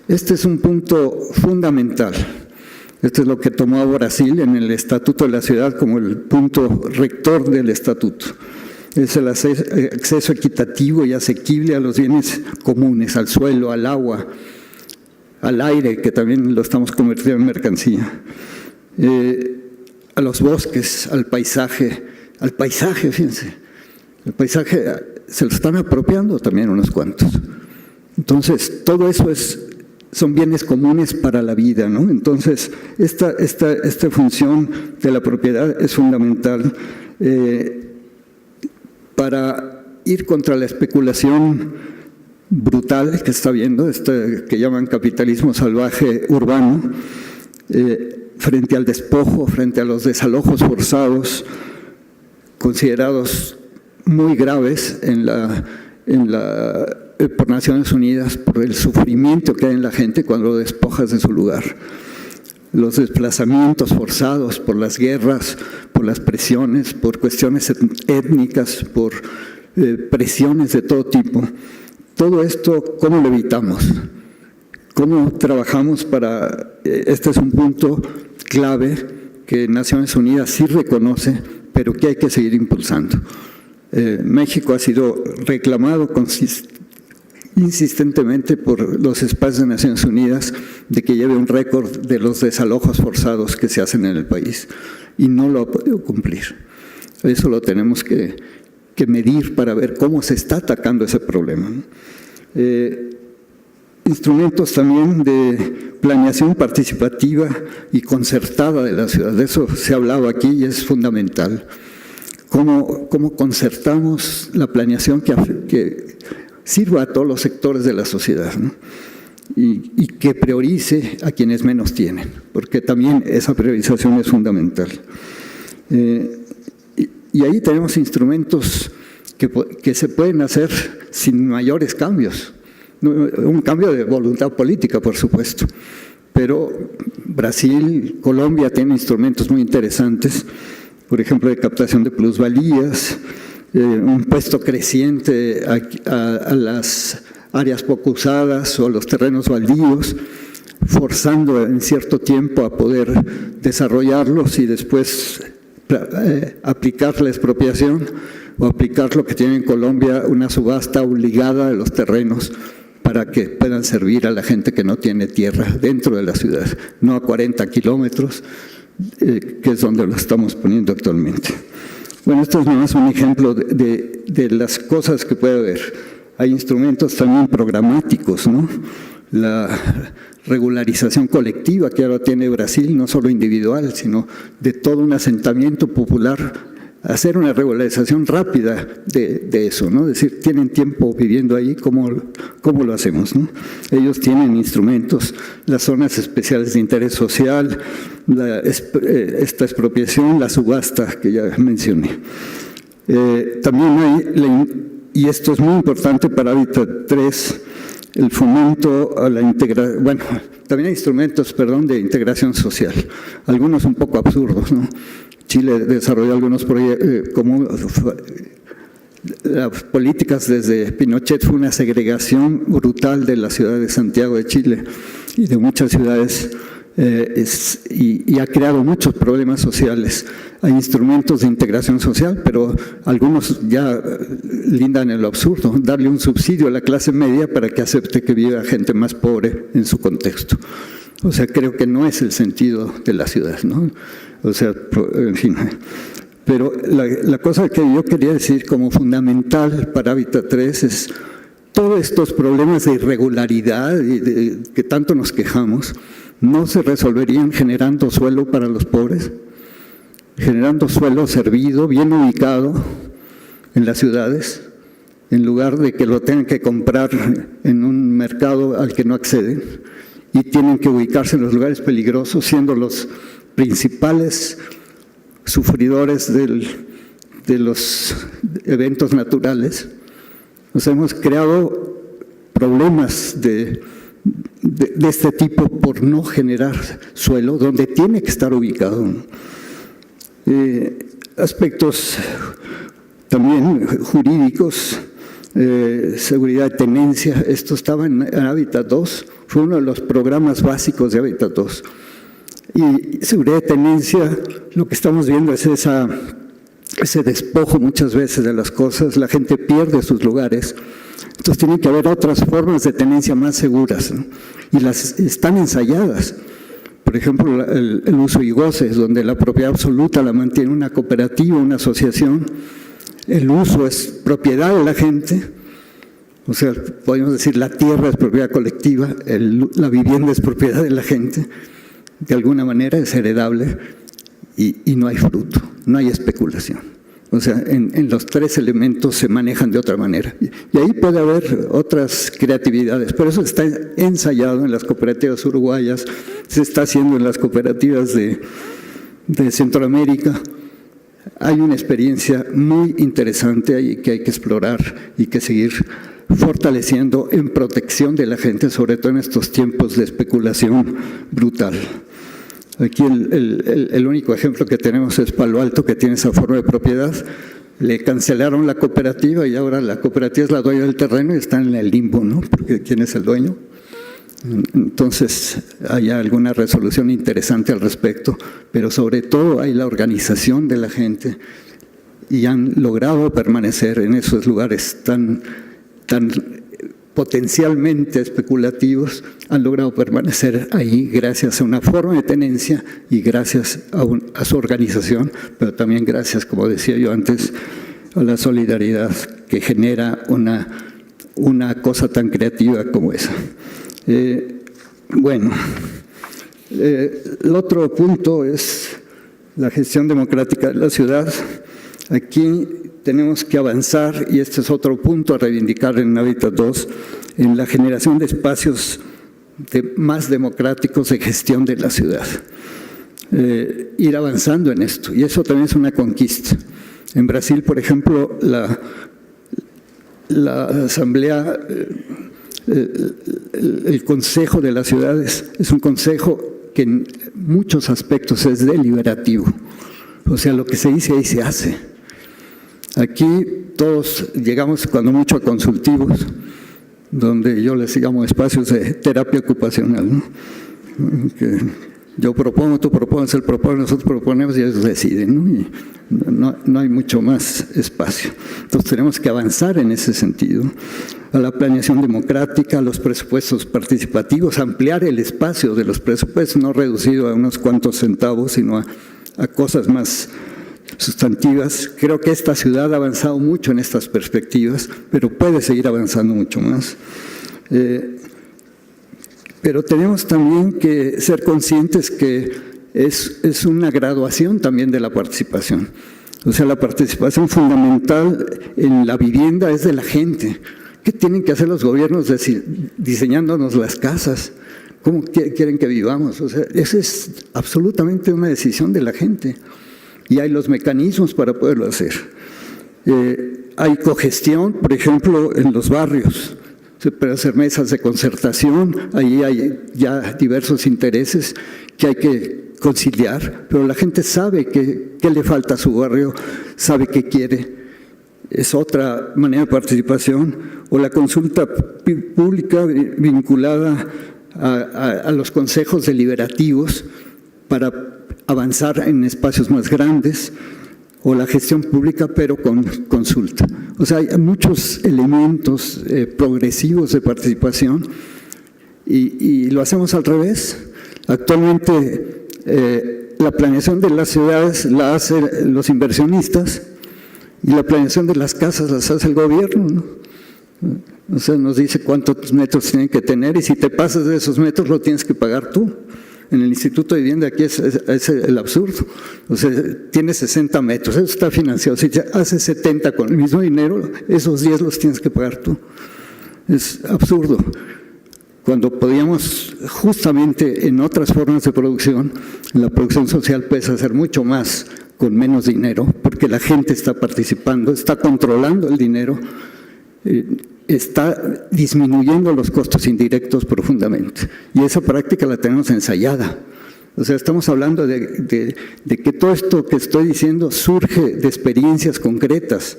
Este es un punto fundamental. Esto es lo que tomó Brasil en el Estatuto de la Ciudad como el punto rector del Estatuto. Es el acceso equitativo y asequible a los bienes comunes, al suelo, al agua, al aire, que también lo estamos convirtiendo en mercancía, a los bosques, al paisaje, fíjense. El paisaje se lo están apropiando también unos cuantos. Entonces, todo eso son bienes comunes para la vida, ¿no? Entonces, esta función de la propiedad es fundamental para ir contra la especulación brutal que está habiendo, que llaman capitalismo salvaje urbano, frente al despojo, frente a los desalojos forzados, considerados muy graves por Naciones Unidas, por el sufrimiento que hay en la gente cuando lo despojas de su lugar. Los desplazamientos forzados por las guerras, por las presiones, por cuestiones étnicas, por presiones de todo tipo. Todo esto, ¿cómo lo evitamos? ¿Cómo trabajamos para...? Este es un punto clave que Naciones Unidas sí reconoce, pero que hay que seguir impulsando. México ha sido reclamado insistentemente por los espacios de Naciones Unidas de que lleve un récord de los desalojos forzados que se hacen en el país y no lo ha podido cumplir. Eso lo tenemos que medir para ver cómo se está atacando ese problema. Instrumentos también de planeación participativa y concertada de la ciudad, de eso se ha hablado aquí y es fundamental. Cómo concertamos la planeación que sirva a todos los sectores de la sociedad, ¿no? Y que priorice a quienes menos tienen, porque también esa priorización es fundamental. Y ahí tenemos instrumentos que se pueden hacer sin mayores cambios. Un cambio de voluntad política, por supuesto, pero Brasil, Colombia tienen instrumentos muy interesantes, por ejemplo, de captación de plusvalías, un impuesto creciente a las áreas poco usadas o a los terrenos baldíos, forzando en cierto tiempo a poder desarrollarlos y después aplicar la expropiación o aplicar lo que tiene en Colombia, una subasta obligada de los terrenos para que puedan servir a la gente que no tiene tierra dentro de la ciudad, no a 40 kilómetros, que es donde lo estamos poniendo actualmente. Bueno, esto es nomás un ejemplo de las cosas que puede haber. Hay instrumentos también programáticos, ¿no? La regularización colectiva que ahora tiene Brasil, no solo individual, sino de todo un asentamiento popular, hacer una regularización rápida de eso, ¿no? Es decir, tienen tiempo viviendo ahí, ¿cómo lo hacemos, ¿no? Ellos tienen instrumentos, las zonas especiales de interés social, esta expropiación, la subasta que ya mencioné. También hay, y esto es muy importante para Hábitat 3, el fomento a la integración, bueno, también hay instrumentos, de integración social, algunos un poco absurdos, ¿no? Chile desarrolló algunos proyectos, como las políticas desde Pinochet fue una segregación brutal de la ciudad de Santiago de Chile y de muchas ciudades, y ha creado muchos problemas sociales. Hay instrumentos de integración social, pero algunos ya lindan en lo absurdo, darle un subsidio a la clase media para que acepte que viva gente más pobre en su contexto. O sea, creo que no es el sentido de la ciudad, ¿no? O sea, en fin. Pero la cosa que yo quería decir como fundamental para Hábitat 3 es todos estos problemas de irregularidad que tanto nos quejamos, no se resolverían generando suelo para los pobres, generando suelo servido, bien ubicado en las ciudades, en lugar de que lo tengan que comprar en un mercado al que no acceden y tienen que ubicarse en los lugares peligrosos, siendo los principales sufridores de los eventos naturales. Nos hemos creado problemas de este tipo por no generar suelo donde tiene que estar ubicado. Aspectos también jurídicos, seguridad de tenencia. Esto estaba en Hábitat 2, fue uno de los programas básicos de Hábitat 2. Y seguridad de tenencia, lo que estamos viendo es ese despojo muchas veces de las cosas, la gente pierde sus lugares. Entonces tiene que haber otras formas de tenencia más seguras, ¿no? Y las están ensayadas. Por ejemplo, el uso y goces, donde la propiedad absoluta la mantiene una cooperativa, una asociación. El uso es propiedad de la gente, o sea, podemos decir la tierra es propiedad colectiva, la vivienda es propiedad de la gente, de alguna manera es heredable y no hay fruto, no hay especulación. O sea, en los tres elementos se manejan de otra manera. Y ahí puede haber otras creatividades, pero eso está ensayado en las cooperativas uruguayas, se está haciendo en las cooperativas de Centroamérica. Hay una experiencia muy interesante ahí que hay que explorar y que seguir fortaleciendo en protección de la gente, sobre todo en estos tiempos de especulación brutal. Aquí el único ejemplo que tenemos es Palo Alto, que tiene esa forma de propiedad. Le cancelaron la cooperativa y ahora la cooperativa es la dueña del terreno y está en el limbo, ¿no? Porque ¿quién es el dueño? Entonces hay alguna resolución interesante al respecto, pero sobre todo hay la organización de la gente y han logrado permanecer en esos lugares tan potencialmente especulativos, han logrado permanecer ahí gracias a una forma de tenencia y gracias a su organización, pero también gracias, como decía yo antes, a la solidaridad que genera una cosa tan creativa como esa. Bueno, el otro punto es la gestión democrática de la ciudad. Aquí tenemos que avanzar, y este es otro punto a reivindicar en Hábitat 2, en la generación de espacios más democráticos de gestión de la ciudad. Ir avanzando en esto, y eso también es una conquista. En Brasil, por ejemplo, la asamblea, el consejo de las ciudades es un consejo que en muchos aspectos es deliberativo. O sea, lo que se dice ahí se hace. Aquí todos llegamos cuando mucho a consultivos, donde yo les llamo espacios de terapia ocupacional, ¿no? Que yo propongo, tú propones, él propone, nosotros proponemos y ellos deciden, ¿no? Y no hay mucho más espacio. Entonces tenemos que avanzar en ese sentido, a la planeación democrática, a los presupuestos participativos, ampliar el espacio de los presupuestos, no reducido a unos cuantos centavos, sino a cosas más sustantivas. Creo que esta ciudad ha avanzado mucho en estas perspectivas, pero puede seguir avanzando mucho más. Pero tenemos también que ser conscientes que es una graduación también de la participación. O sea, la participación fundamental en la vivienda es de la gente. ¿Qué tienen que hacer los gobiernos diseñándonos las casas? ¿Cómo quieren que vivamos? O sea, esa es absolutamente una decisión de la gente. Y hay los mecanismos para poderlo hacer. Hay cogestión, por ejemplo, en los barrios. Se puede hacer mesas de concertación, ahí hay ya diversos intereses que hay que conciliar, pero la gente sabe qué le falta a su barrio, sabe qué quiere. Es otra manera de participación. O la consulta pública vinculada a los consejos deliberativos para avanzar en espacios más grandes, o la gestión pública pero con consulta. O sea, hay muchos elementos progresivos de participación y lo hacemos al revés. Actualmente la planeación de las ciudades la hacen los inversionistas y la planeación de las casas las hace el gobierno, ¿no? O sea, nos dice cuántos metros tienen que tener y si te pasas de esos metros lo tienes que pagar tú. En el Instituto de Vivienda aquí es el absurdo. O sea, tiene 60 metros, eso está financiado. Si haces 70 con el mismo dinero, esos 10 los tienes que pagar tú. Es absurdo. Cuando podíamos, justamente en otras formas de producción, en la producción social puedes hacer mucho más con menos dinero, porque la gente está participando, está controlando el dinero, está disminuyendo los costos indirectos profundamente. Y esa práctica la tenemos ensayada. O sea, estamos hablando de que todo esto que estoy diciendo surge de experiencias concretas,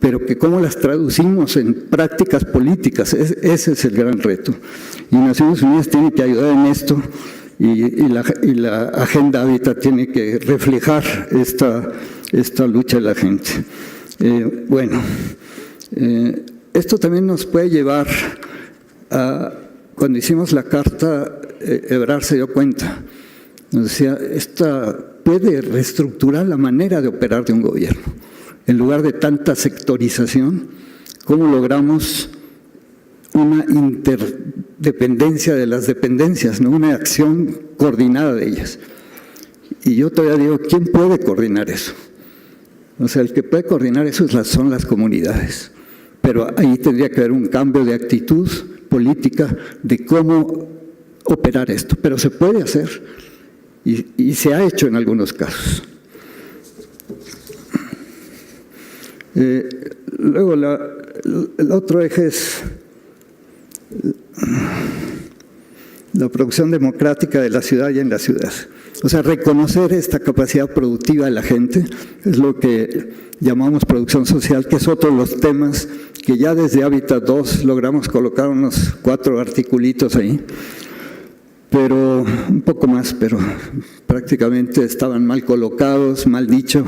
pero que cómo las traducimos en prácticas políticas, ese es el gran reto. Y Naciones Unidas tiene que ayudar en esto, y la Agenda Hábitat tiene que reflejar esta lucha de la gente. Esto también nos puede llevar a, cuando hicimos la carta, Ebrard se dio cuenta, nos decía, esta puede reestructurar la manera de operar de un gobierno. En lugar de tanta sectorización, ¿cómo logramos una interdependencia de las dependencias, ¿no? Una acción coordinada de ellas? Y yo todavía digo, ¿quién puede coordinar eso? O sea, el que puede coordinar eso son las comunidades. Pero ahí tendría que haber un cambio de actitud política de cómo operar esto. Pero se puede hacer y se ha hecho en algunos casos. Luego, el otro eje es la producción democrática de la ciudad y en la ciudad. O sea, reconocer esta capacidad productiva de la gente es lo que llamamos producción social, que es otro de los temas que ya desde Hábitat 2 logramos colocar unos 4 articulitos ahí, pero un poco más, pero prácticamente estaban mal colocados, mal dicho,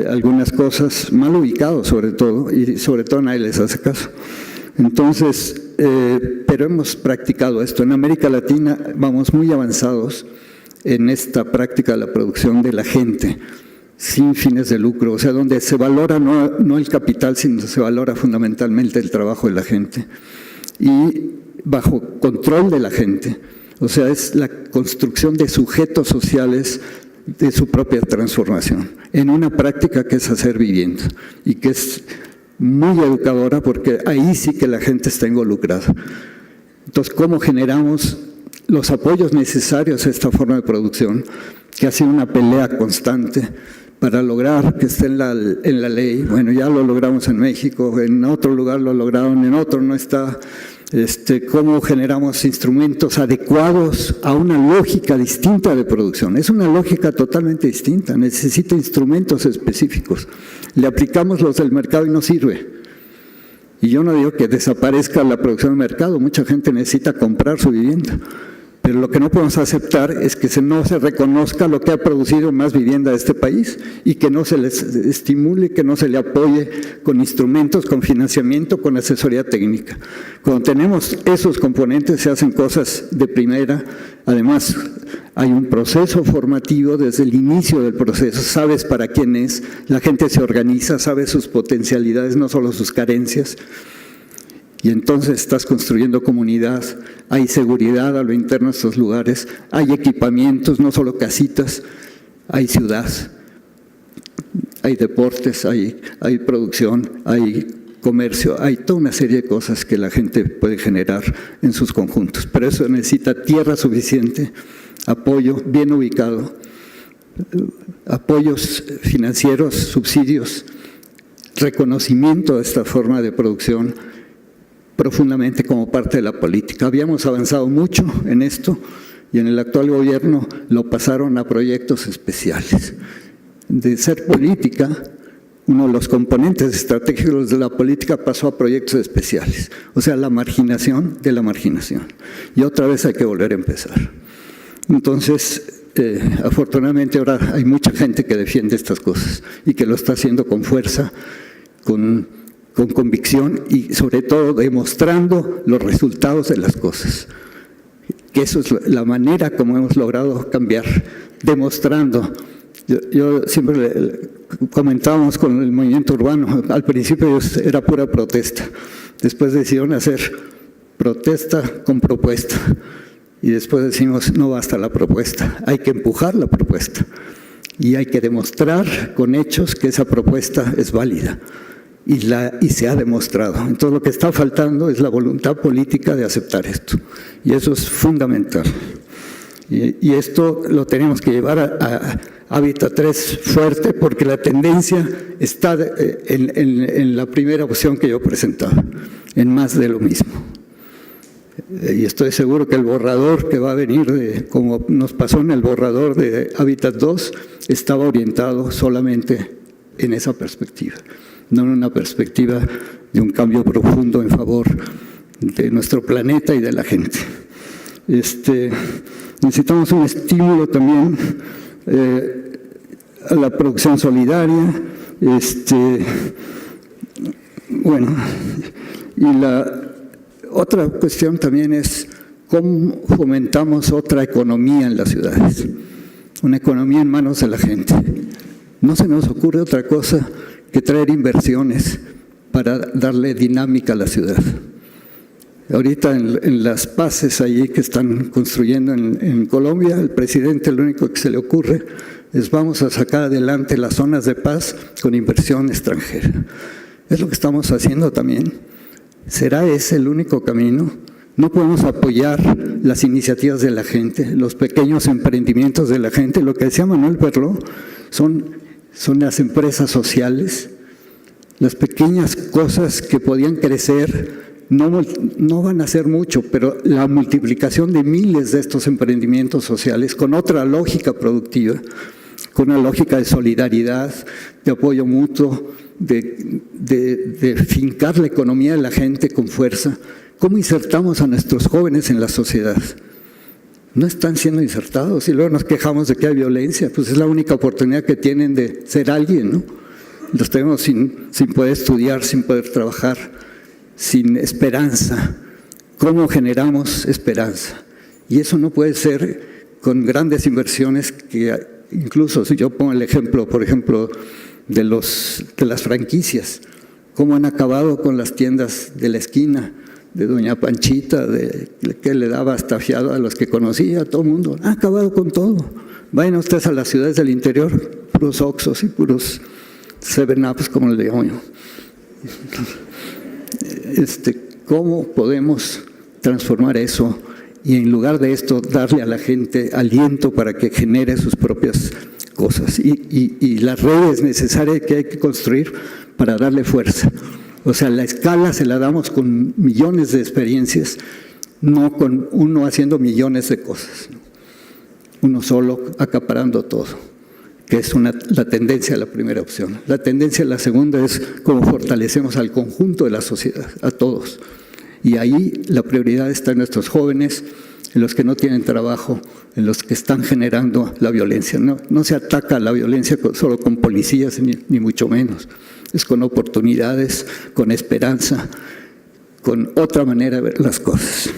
algunas cosas mal ubicados sobre todo, y sobre todo nadie les hace caso. Entonces, pero hemos practicado esto. En América Latina vamos muy avanzados en esta práctica de la producción de la gente, sin fines de lucro, o sea, donde se valora no el capital, sino se valora fundamentalmente el trabajo de la gente, y bajo control de la gente. O sea, es la construcción de sujetos sociales de su propia transformación, en una práctica que es hacer vivienda, y que es muy educadora, porque ahí sí que la gente está involucrada. Entonces, ¿cómo generamos los apoyos necesarios a esta forma de producción, que ha sido una pelea constante para lograr que esté en la ley? Bueno, ya lo logramos en México, en otro lugar lo lograron, en otro no está. Cómo generamos instrumentos adecuados a una lógica distinta de producción. Es una lógica totalmente distinta, necesita instrumentos específicos. Le aplicamos los del mercado y no sirve. Y yo no digo que desaparezca la producción del mercado, mucha gente necesita comprar su vivienda. Pero lo que no podemos aceptar es que no se reconozca lo que ha producido más vivienda de este país y que no se les estimule, que no se le apoye con instrumentos, con financiamiento, con asesoría técnica. Cuando tenemos esos componentes se hacen cosas de primera. Además, hay un proceso formativo desde el inicio del proceso. Sabes para quién es, la gente se organiza, sabe sus potencialidades, no solo sus carencias. Y entonces estás construyendo comunidad, hay seguridad a lo interno de estos lugares, hay equipamientos, no solo casitas, hay ciudad, hay deportes, hay producción, hay comercio, hay toda una serie de cosas que la gente puede generar en sus conjuntos. Pero eso necesita tierra suficiente, apoyo bien ubicado, apoyos financieros, subsidios, reconocimiento de esta forma de producción profundamente como parte de la política. Habíamos avanzado mucho en esto y en el actual gobierno lo pasaron a proyectos especiales. De ser política, uno de los componentes estratégicos de la política pasó a proyectos especiales, o sea, la marginación de la marginación. Y otra vez hay que volver a empezar. Entonces, afortunadamente ahora hay mucha gente que defiende estas cosas y que lo está haciendo con fuerza, con convicción y sobre todo demostrando los resultados de las cosas. Que eso es la manera como hemos logrado cambiar, demostrando. Yo siempre comentábamos con el movimiento urbano, al principio era pura protesta, después decidieron hacer protesta con propuesta y después decimos no basta la propuesta, hay que empujar la propuesta y hay que demostrar con hechos que esa propuesta es válida. Y se ha demostrado. Entonces lo que está faltando es la voluntad política de aceptar esto. Y eso es fundamental. Y esto lo tenemos que llevar a Hábitat 3 fuerte porque la tendencia está en la primera opción que yo presentaba, en más de lo mismo. Y estoy seguro que el borrador que va a venir, como nos pasó en el borrador de Hábitat 2, estaba orientado solamente en esa perspectiva. no en una perspectiva de un cambio profundo en favor de nuestro planeta y de la gente. Necesitamos un estímulo también a la producción solidaria. Bueno, y la otra cuestión también es cómo fomentamos otra economía en las ciudades, una economía en manos de la gente. No se nos ocurre otra cosa que traer inversiones para darle dinámica a la ciudad. Ahorita en las paces allí que están construyendo en Colombia, el presidente lo único que se le ocurre es vamos a sacar adelante las zonas de paz con inversión extranjera. Es lo que estamos haciendo también. ¿Será ese el único camino? No podemos apoyar las iniciativas de la gente, los pequeños emprendimientos de la gente. Lo que decía Manuel Perló son las empresas sociales, las pequeñas cosas que podían crecer. No van a hacer mucho, pero la multiplicación de miles de estos emprendimientos sociales con otra lógica productiva, con una lógica de solidaridad, de apoyo mutuo, de fincar la economía de la gente con fuerza. ¿Cómo insertamos a nuestros jóvenes en la sociedad? No están siendo insertados y luego nos quejamos de que hay violencia. Pues es la única oportunidad que tienen de ser alguien, ¿no? Los tenemos sin poder estudiar, sin poder trabajar, sin esperanza. ¿Cómo generamos esperanza? Y eso no puede ser con grandes inversiones que incluso, si yo pongo el ejemplo, por ejemplo, de las franquicias, cómo han acabado con las tiendas de la esquina, de Doña Panchita, que le daba hasta fiado a los que conocía, a todo el mundo. Ha acabado con todo. Vayan ustedes a las ciudades del interior, puros Oxxos y puros 7-Ups, como le digo yo. ¿Cómo podemos transformar eso y en lugar de esto darle a la gente aliento para que genere sus propias cosas y las redes necesarias que hay que construir para darle fuerza? O sea, la escala se la damos con millones de experiencias, no con uno haciendo millones de cosas, uno solo acaparando todo, que es la tendencia a la primera opción. La tendencia a la segunda es cómo fortalecemos al conjunto de la sociedad, a todos. Y ahí la prioridad está en nuestros jóvenes, en los que no tienen trabajo, en los que están generando la violencia. No se ataca la violencia solo con policías, ni mucho menos. Es con oportunidades, con esperanza, con otra manera de ver las cosas.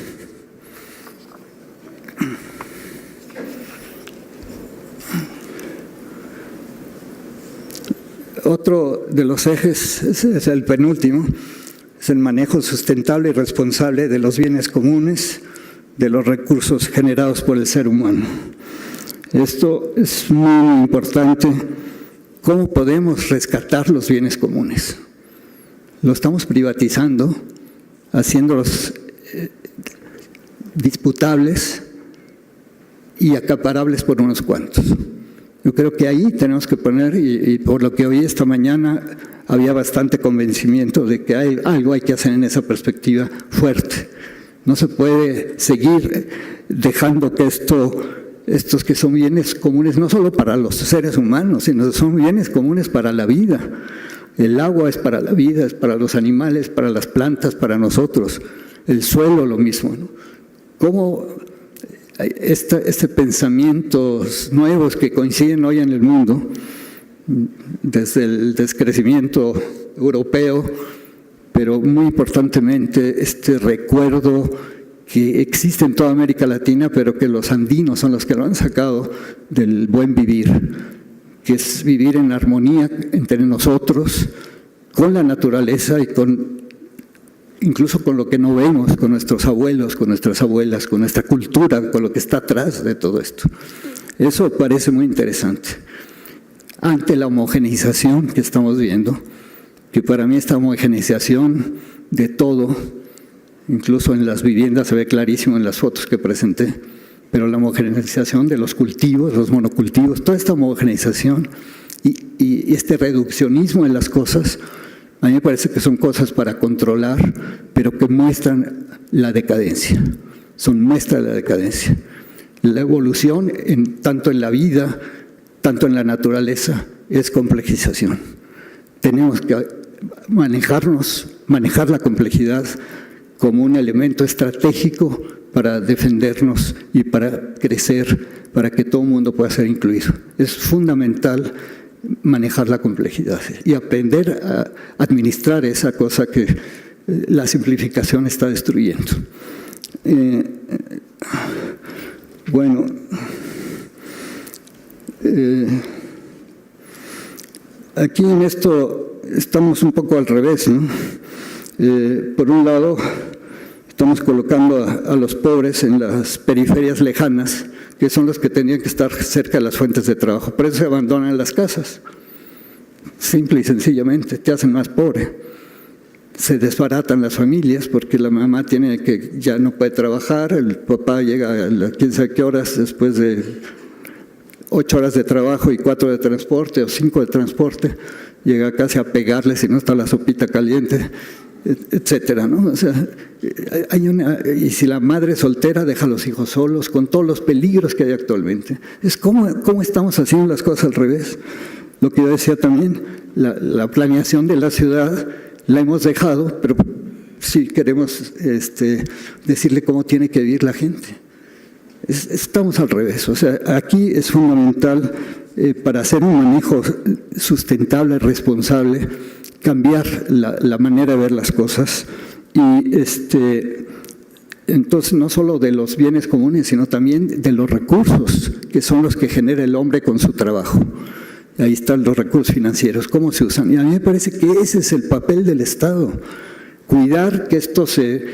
Otro de los ejes, es el penúltimo, es el manejo sustentable y responsable de los bienes comunes, de los recursos generados por el ser humano. Esto es muy importante. ¿Cómo podemos rescatar los bienes comunes? Lo estamos privatizando, haciéndolos disputables y acaparables por unos cuantos. Yo creo que ahí tenemos que poner, y por lo que oí esta mañana, había bastante convencimiento de que algo hay que hacer en esa perspectiva fuerte. No se puede seguir dejando que estos que son bienes comunes, no solo para los seres humanos, sino son bienes comunes para la vida. El agua es para la vida, es para los animales, para las plantas, para nosotros. El suelo lo mismo, ¿no? ¿Cómo pensamientos nuevos que coinciden hoy en el mundo, desde el descrecimiento europeo, pero muy importantemente este recuerdo que existe en toda América Latina, pero que los andinos son los que lo han sacado del buen vivir, que es vivir en armonía entre nosotros, con la naturaleza y incluso con lo que no vemos, con nuestros abuelos, con nuestras abuelas, con nuestra cultura, con lo que está atrás de todo esto. Eso parece muy interesante. Ante la homogeneización que estamos viendo, que para mí esta homogeneización de todo, incluso en las viviendas se ve clarísimo en las fotos que presenté, pero la homogeneización de los cultivos, los monocultivos, toda esta homogeneización y este reduccionismo en las cosas, a mí me parece que son cosas para controlar, pero que muestran la decadencia, son muestra de la decadencia. La evolución, tanto en la vida, tanto en la naturaleza, es complejización. Tenemos que manejar la complejidad como un elemento estratégico para defendernos y para crecer, para que todo el mundo pueda ser incluido. Es fundamental manejar la complejidad y aprender a administrar esa cosa que la simplificación está destruyendo. Bueno, aquí en esto estamos un poco al revés, ¿no? Por un lado, estamos colocando a los pobres en las periferias lejanas, que son los que tenían que estar cerca de las fuentes de trabajo. Por eso se abandonan las casas. Simple y sencillamente, te hacen más pobre. Se desbaratan las familias porque la mamá ya no puede trabajar, el papá llega a quién sabe qué horas después de 8 horas de trabajo y 4 de transporte o 5 de transporte, llega casi a pegarle si no está la sopita caliente, etcétera, ¿no? O sea, y si la madre es soltera deja a los hijos solos con todos los peligros que hay actualmente. Es cómo estamos haciendo las cosas al revés. Lo que yo decía también, la planeación de la ciudad la hemos dejado, pero sí queremos decirle cómo tiene que vivir la gente. Estamos al revés. O sea, aquí es fundamental para hacer un manejo sustentable, responsable, cambiar la manera de ver las cosas y entonces no solo de los bienes comunes, sino también de los recursos que son los que genera el hombre con su trabajo. Ahí están los recursos financieros, cómo se usan. Y a mí me parece que ese es el papel del Estado, cuidar que esto se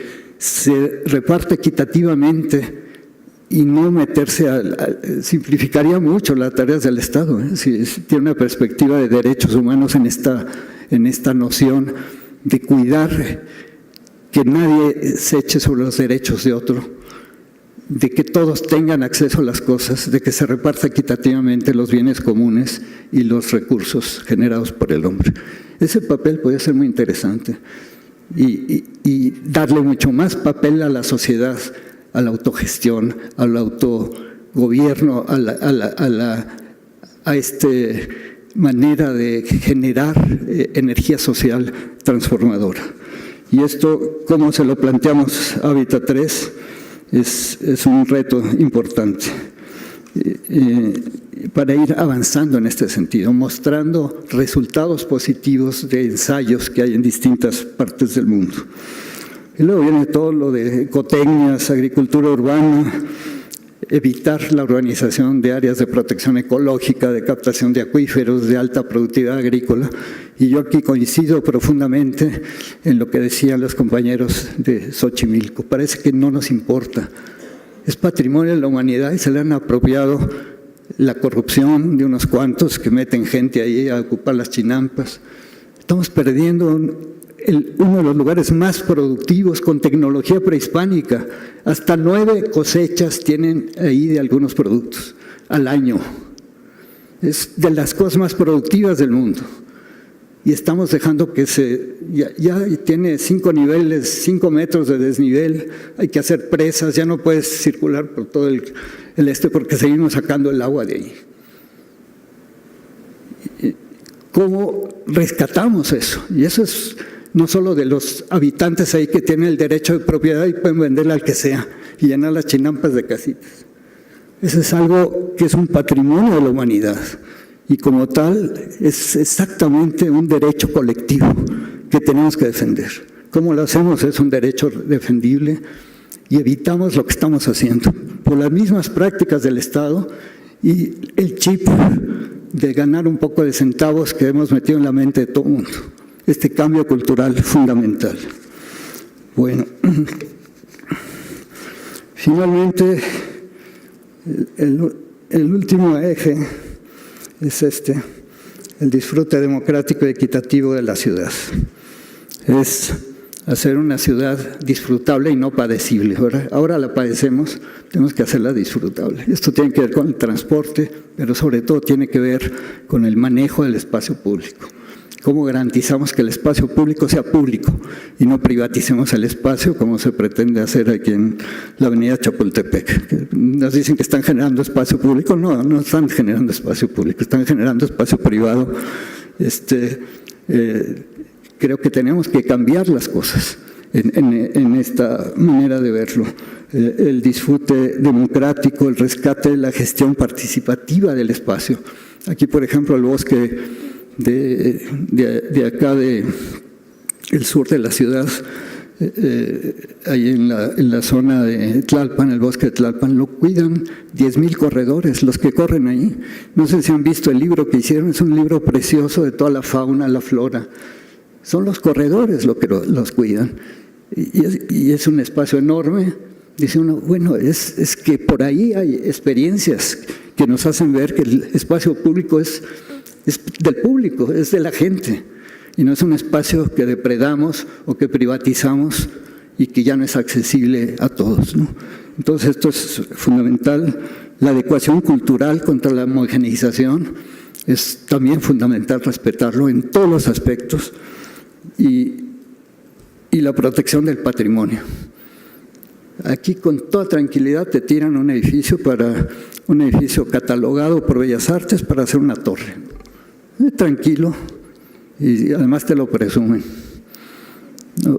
reparte equitativamente y no meterse simplificaría mucho las tareas del Estado, si tiene una perspectiva de derechos humanos en esta noción de cuidar que nadie se eche sobre los derechos de otro, de que todos tengan acceso a las cosas, de que se reparta equitativamente los bienes comunes y los recursos generados por el hombre. Ese papel puede ser muy interesante y darle mucho más papel a la sociedad, a la autogestión, al autogobierno, a esta manera de generar energía social transformadora. Y esto, ¿cómo se lo planteamos Hábitat 3? Es un reto importante para ir avanzando en este sentido, mostrando resultados positivos de ensayos que hay en distintas partes del mundo. Y luego viene todo lo de ecotecnias, agricultura urbana, evitar la urbanización de áreas de protección ecológica, de captación de acuíferos, de alta productividad agrícola. Y yo aquí coincido profundamente en lo que decían los compañeros de Xochimilco. Parece que no nos importa. Es patrimonio de la humanidad y se le han apropiado la corrupción de unos cuantos que meten gente ahí a ocupar las chinampas. Estamos perdiendo uno de los lugares más productivos con tecnología prehispánica. Hasta 9 cosechas tienen ahí de algunos productos al año. Es de las cosas más productivas del mundo. Y estamos dejando que ya tiene 5 niveles, 5 metros de desnivel, hay que hacer presas, ya no puedes circular por todo el porque seguimos sacando el agua de ahí. ¿Cómo rescatamos eso? Y eso es no solo de los habitantes ahí que tienen el derecho de propiedad y pueden venderla al que sea y llenar las chinampas de casitas. Eso es algo que es un patrimonio de la humanidad y como tal es exactamente un derecho colectivo que tenemos que defender. ¿Cómo lo hacemos? Es un derecho defendible y evitamos lo que estamos haciendo por las mismas prácticas del Estado y el chip de ganar un poco de centavos que hemos metido en la mente de todo el mundo. Este cambio cultural fundamental. Bueno, finalmente, el último eje es el disfrute democrático y equitativo de la ciudad. Es hacer una ciudad disfrutable y no padecible. Ahora la padecemos, tenemos que hacerla disfrutable. Esto tiene que ver con el transporte, pero sobre todo tiene que ver con el manejo del espacio público. ¿Cómo garantizamos que el espacio público sea público y no privaticemos el espacio como se pretende hacer aquí en la avenida Chapultepec? Nos dicen que están generando espacio público. No están generando espacio público, están generando espacio privado creo que tenemos que cambiar las cosas en esta manera de verlo. El disfrute democrático, el rescate de la gestión participativa del espacio. Aquí, por ejemplo, el bosque de acá, el sur de la ciudad, ahí en la zona de Tlalpan, el bosque de Tlalpan, lo cuidan 10,000 corredores, los que corren ahí. No sé si han visto el libro que hicieron, es un libro precioso de toda la fauna, la flora. Son los corredores los que los cuidan. Y es un espacio enorme. Dice uno, bueno, es que por ahí hay experiencias que nos hacen ver que el espacio público es del público, es de la gente, y no es un espacio que depredamos o que privatizamos y que ya no es accesible a todos, ¿no? Entonces esto es fundamental. La adecuación cultural contra la homogeneización es también fundamental respetarlo en todos los aspectos, y la protección del patrimonio. Aquí con toda tranquilidad te tiran un edificio catalogado por Bellas Artes para hacer una torre. Tranquilo, y además te lo presumen, ¿no?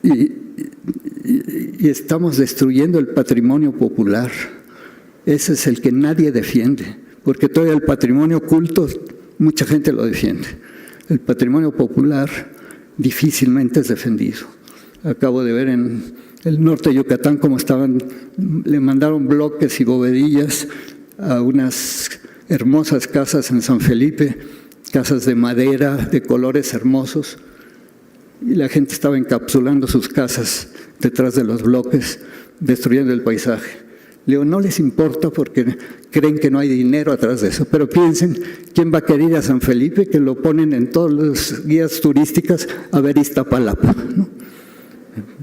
Y estamos destruyendo el patrimonio popular. Ese es el que nadie defiende, porque todavía el patrimonio culto mucha gente lo defiende. El patrimonio popular difícilmente es defendido. Acabo de ver en el norte de Yucatán cómo le mandaron bloques y bovedillas a unas hermosas casas en San Felipe, casas de madera, de colores hermosos, y la gente estaba encapsulando sus casas detrás de los bloques, destruyendo el paisaje. Le digo, no les importa porque creen que no hay dinero atrás de eso, pero piensen, ¿quién va a querer ir a San Felipe? Que lo ponen en todas las guías turísticas a ver Iztapalapa, ¿no?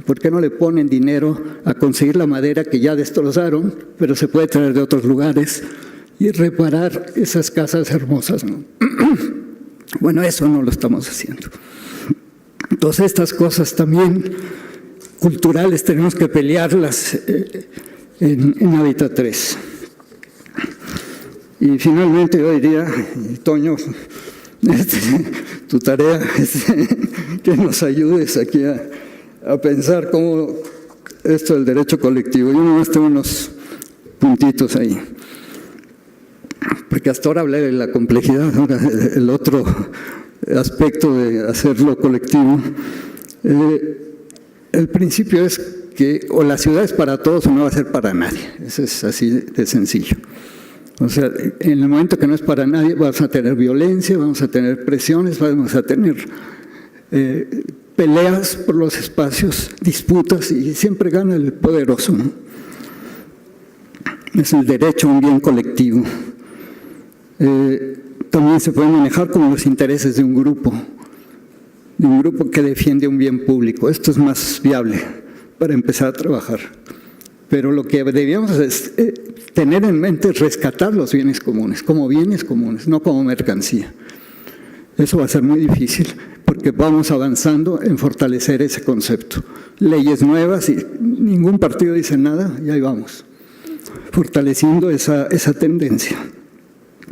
¿Por qué no le ponen dinero a conseguir la madera que ya destrozaron, pero se puede traer de otros lugares y reparar esas casas hermosas, ¿no? Bueno, eso no lo estamos haciendo. Entonces estas cosas también culturales tenemos que pelearlas en Hábitat 3. Y finalmente yo diría, Toño, tu tarea es que nos ayudes aquí a pensar cómo esto del derecho colectivo. Yo nomás tengo unos puntitos ahí, porque hasta ahora hablé de la complejidad, ahora el otro aspecto de hacerlo colectivo. El principio es que o la ciudad es para todos o no va a ser para nadie. Eso es así de sencillo. O sea, en el momento que no es para nadie, vamos a tener violencia, vamos a tener presiones, vamos a tener peleas por los espacios, disputas, y siempre gana el poderoso, ¿no? Es el derecho a un bien colectivo. También se puede manejar como los intereses de un grupo que defiende un bien público. Esto es más viable para empezar a trabajar. Pero lo que debíamos tener en mente es rescatar los bienes comunes, como bienes comunes, no como mercancía. Eso va a ser muy difícil porque vamos avanzando en fortalecer ese concepto. Leyes nuevas y ningún partido dice nada y ahí vamos, fortaleciendo esa tendencia.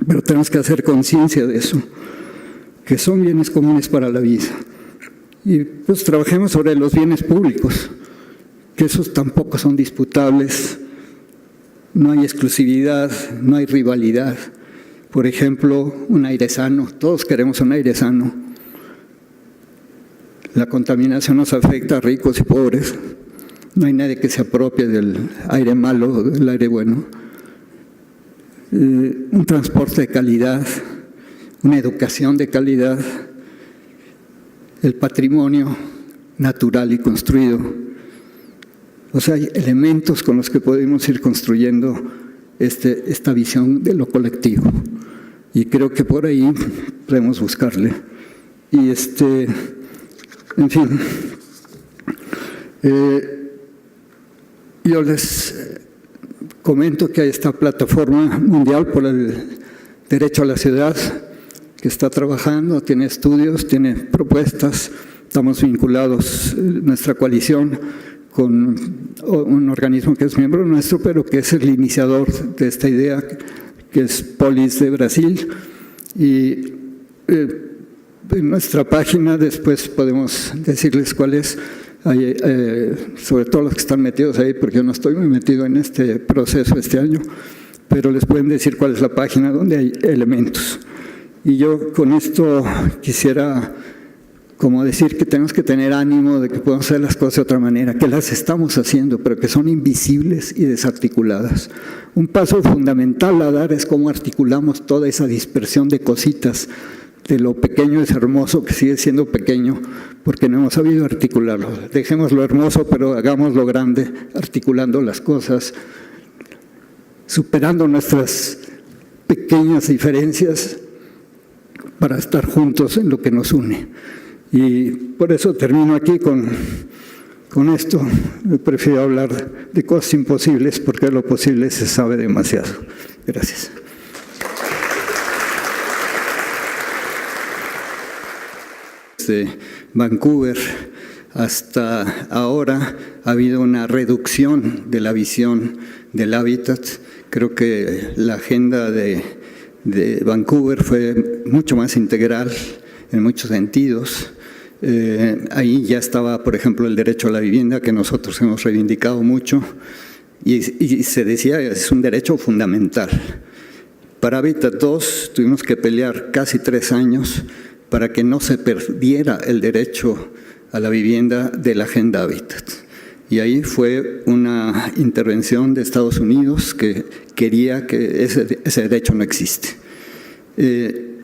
Pero tenemos que hacer conciencia de eso, que son bienes comunes para la vida. Y pues trabajemos sobre los bienes públicos, que esos tampoco son disputables, no hay exclusividad, no hay rivalidad. Por ejemplo, un aire sano, todos queremos un aire sano. La contaminación nos afecta a ricos y pobres, no hay nadie que se apropie del aire malo, del aire bueno. Un transporte de calidad, una educación de calidad, el patrimonio natural y construido. O sea, hay elementos con los que podemos ir construyendo esta visión de lo colectivo. Y creo que por ahí podemos buscarle. Y en fin, yo les comento que hay esta plataforma mundial por el derecho a la ciudad que está trabajando, tiene estudios, tiene propuestas. Estamos vinculados, nuestra coalición, con un organismo que es miembro nuestro, pero que es el iniciador de esta idea, que es Polis de Brasil. Y En nuestra página, después podemos decirles cuál es, sobre todo los que están metidos ahí, porque yo no estoy muy metido en este proceso este año, pero les pueden decir cuál es la página donde hay elementos. Y yo con esto quisiera como decir que tenemos que tener ánimo de que podemos hacer las cosas de otra manera, que las estamos haciendo, pero que son invisibles y desarticuladas. Un paso fundamental a dar es cómo articulamos toda esa dispersión de cositas, de lo pequeño es hermoso, que sigue siendo pequeño, porque no hemos sabido articularlo. Dejemos lo hermoso, pero hagamos lo grande, articulando las cosas, superando nuestras pequeñas diferencias para estar juntos en lo que nos une. Y por eso termino aquí con esto. Prefiero hablar de cosas imposibles porque de lo posible se sabe demasiado. Gracias. Desde Vancouver hasta ahora ha habido una reducción de la visión del hábitat. Creo que la agenda de Vancouver fue mucho más integral en muchos sentidos. Ahí ya estaba, por ejemplo, el derecho a la vivienda, que nosotros hemos reivindicado mucho, y se decía es un derecho fundamental. Para Hábitat 2 tuvimos que pelear casi 3 años para que no se perdiera el derecho a la vivienda de la Agenda Hábitat. Y ahí fue una intervención de Estados Unidos que quería que ese derecho no existe.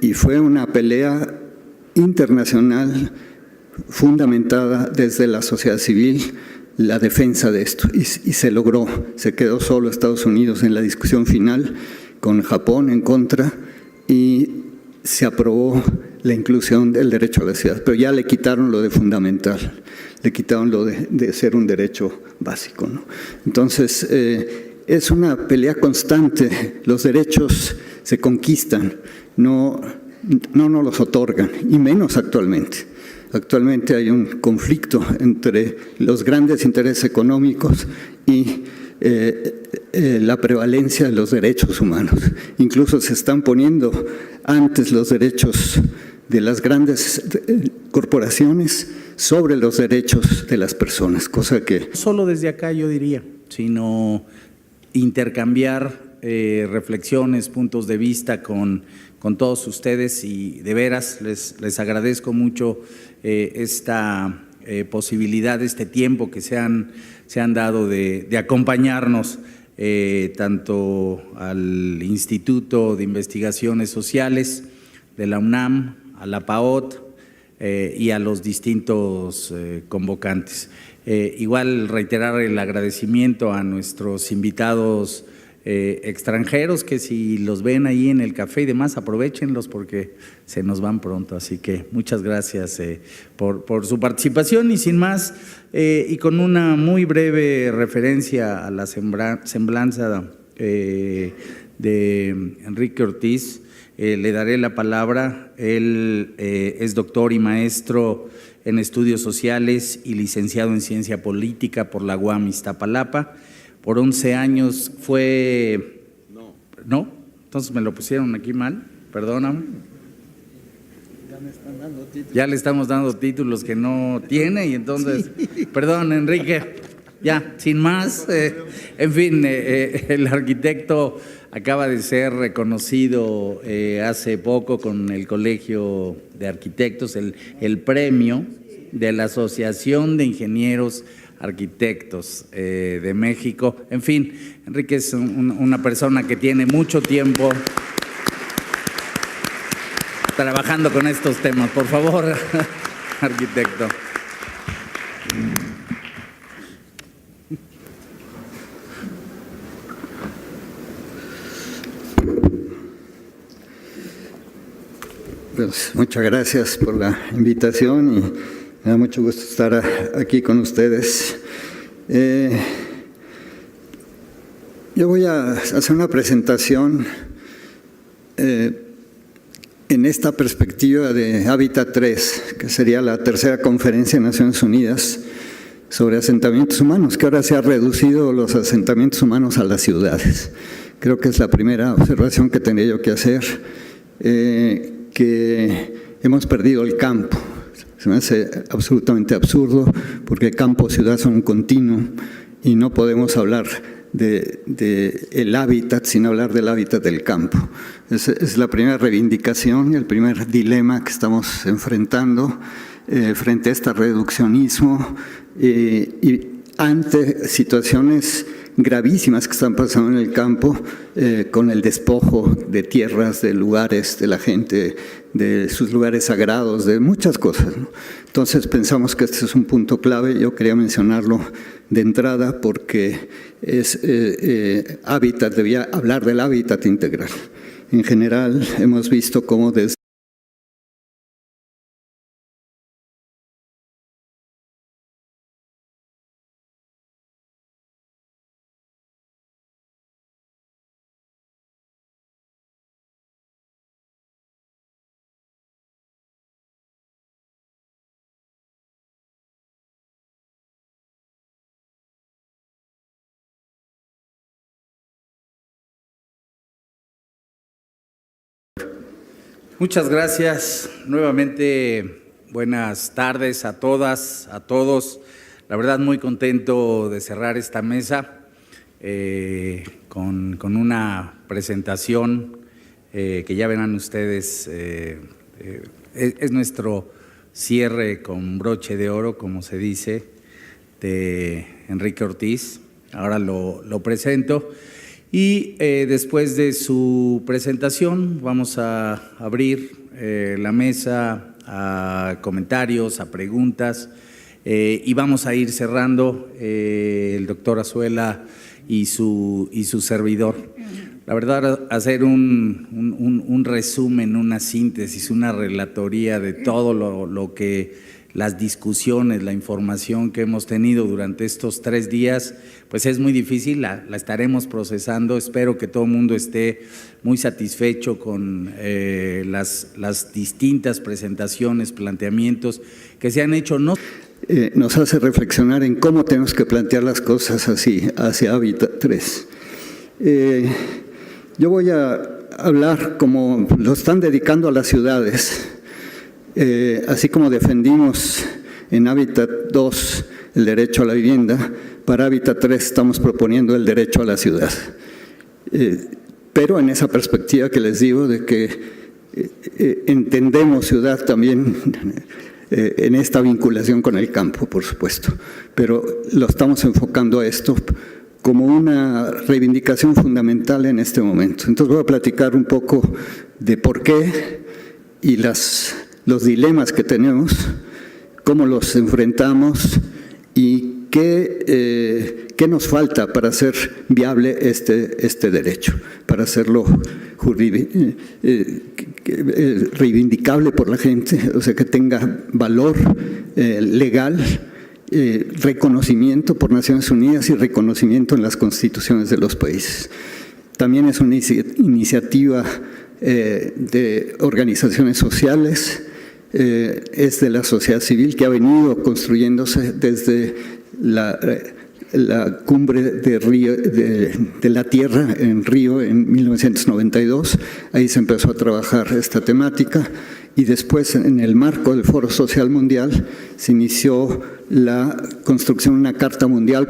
Y fue una pelea internacional fundamentada desde la sociedad civil, la defensa de esto, y se logró. Se quedó solo Estados Unidos en la discusión final, con Japón en contra, y se aprobó la inclusión del derecho a la ciudad, pero ya le quitaron lo de fundamental, le quitaron lo de ser un derecho básico, ¿no? Entonces, es una pelea constante. Los derechos se conquistan, no nos los otorgan, y menos actualmente. Actualmente hay un conflicto entre los grandes intereses económicos y la prevalencia de los derechos humanos. Incluso se están poniendo antes los derechos de las grandes corporaciones sobre los derechos de las personas, cosa que… No solo desde acá yo diría, sino intercambiar reflexiones, puntos de vista con todos ustedes, y de veras les agradezco mucho esta posibilidad, este tiempo que se han dado de acompañarnos tanto al Instituto de Investigaciones Sociales de la UNAM, a la PAOT y a los distintos convocantes. Igual reiterar el agradecimiento a nuestros invitados extranjeros, que si los ven ahí en el café y demás, aprovéchenlos porque se nos van pronto. Así que muchas gracias por su participación, y sin más, y con una muy breve referencia a la semblanza de Enrique Ortiz, le daré la palabra. Él es doctor y maestro en estudios sociales y licenciado en ciencia política por la UAM Iztapalapa. Por 11 años fue… ¿No? Entonces me lo pusieron aquí mal, perdóname. Ya le estamos dando títulos que no tiene, y entonces… Sí. Perdón, Enrique, ya, sin más. En fin, el arquitecto acaba de ser reconocido hace poco con el Colegio de Arquitectos, el premio de la Asociación de Ingenieros Arquitectos de México. En fin, Enrique es una persona que tiene mucho tiempo trabajando con estos temas. Por favor, arquitecto. Pues muchas gracias por la invitación, y me da mucho gusto estar aquí con ustedes. Yo voy a hacer una presentación en esta perspectiva de Hábitat 3, que sería la tercera conferencia de Naciones Unidas sobre asentamientos humanos, que ahora se ha reducido los asentamientos humanos a las ciudades. Creo que es la primera observación que tendría yo que hacer, que hemos perdido el campo. Se me hace absolutamente absurdo porque campo-ciudad son un continuo y no podemos hablar el hábitat sin hablar del hábitat del campo. Es la primera reivindicación y el primer dilema que estamos enfrentando frente a este reduccionismo y ante situaciones gravísimas que están pasando en el campo con el despojo de tierras, de lugares, de la gente, de sus lugares sagrados, de muchas cosas, ¿no? Entonces pensamos que este es un punto clave. Yo quería mencionarlo de entrada porque es hábitat, debía hablar del hábitat integral. En general hemos visto cómo desde Muchas gracias. Nuevamente, buenas tardes a todas, a todos. La verdad, muy contento de cerrar esta mesa con una presentación que ya verán ustedes. Es nuestro cierre con broche de oro, como se dice, de Enrique Ortiz. Ahora lo presento. Y después de su presentación vamos a abrir la mesa a comentarios, a preguntas y vamos a ir cerrando el doctor Azuela y su servidor. La verdad, hacer un resumen, una síntesis, una relatoría de todo lo que las discusiones, la información que hemos tenido durante estos 3 días, pues es muy difícil, la estaremos procesando. Espero que todo el mundo esté muy satisfecho con las distintas presentaciones, planteamientos que se han hecho. Nos hace reflexionar en cómo tenemos que plantear las cosas así, hacia Hábitat 3. Yo voy a hablar como lo están dedicando a las ciudades. Así como defendimos en Hábitat 2 el derecho a la vivienda, para Hábitat 3 estamos proponiendo el derecho a la ciudad. Pero en esa perspectiva que les digo de que entendemos ciudad también en esta vinculación con el campo, por supuesto, pero lo estamos enfocando a esto como una reivindicación fundamental en este momento. Entonces voy a platicar un poco de por qué y los dilemas que tenemos, cómo los enfrentamos y qué nos falta para hacer viable este derecho, para hacerlo reivindicable por la gente, o sea, que tenga valor legal, reconocimiento por Naciones Unidas y reconocimiento en las constituciones de los países. También es una iniciativa de organizaciones sociales, es de la sociedad civil que ha venido construyéndose desde la cumbre de la Tierra en Río en 1992. Ahí se empezó a trabajar esta temática y después en el marco del Foro Social Mundial se inició la construcción de una Carta Mundial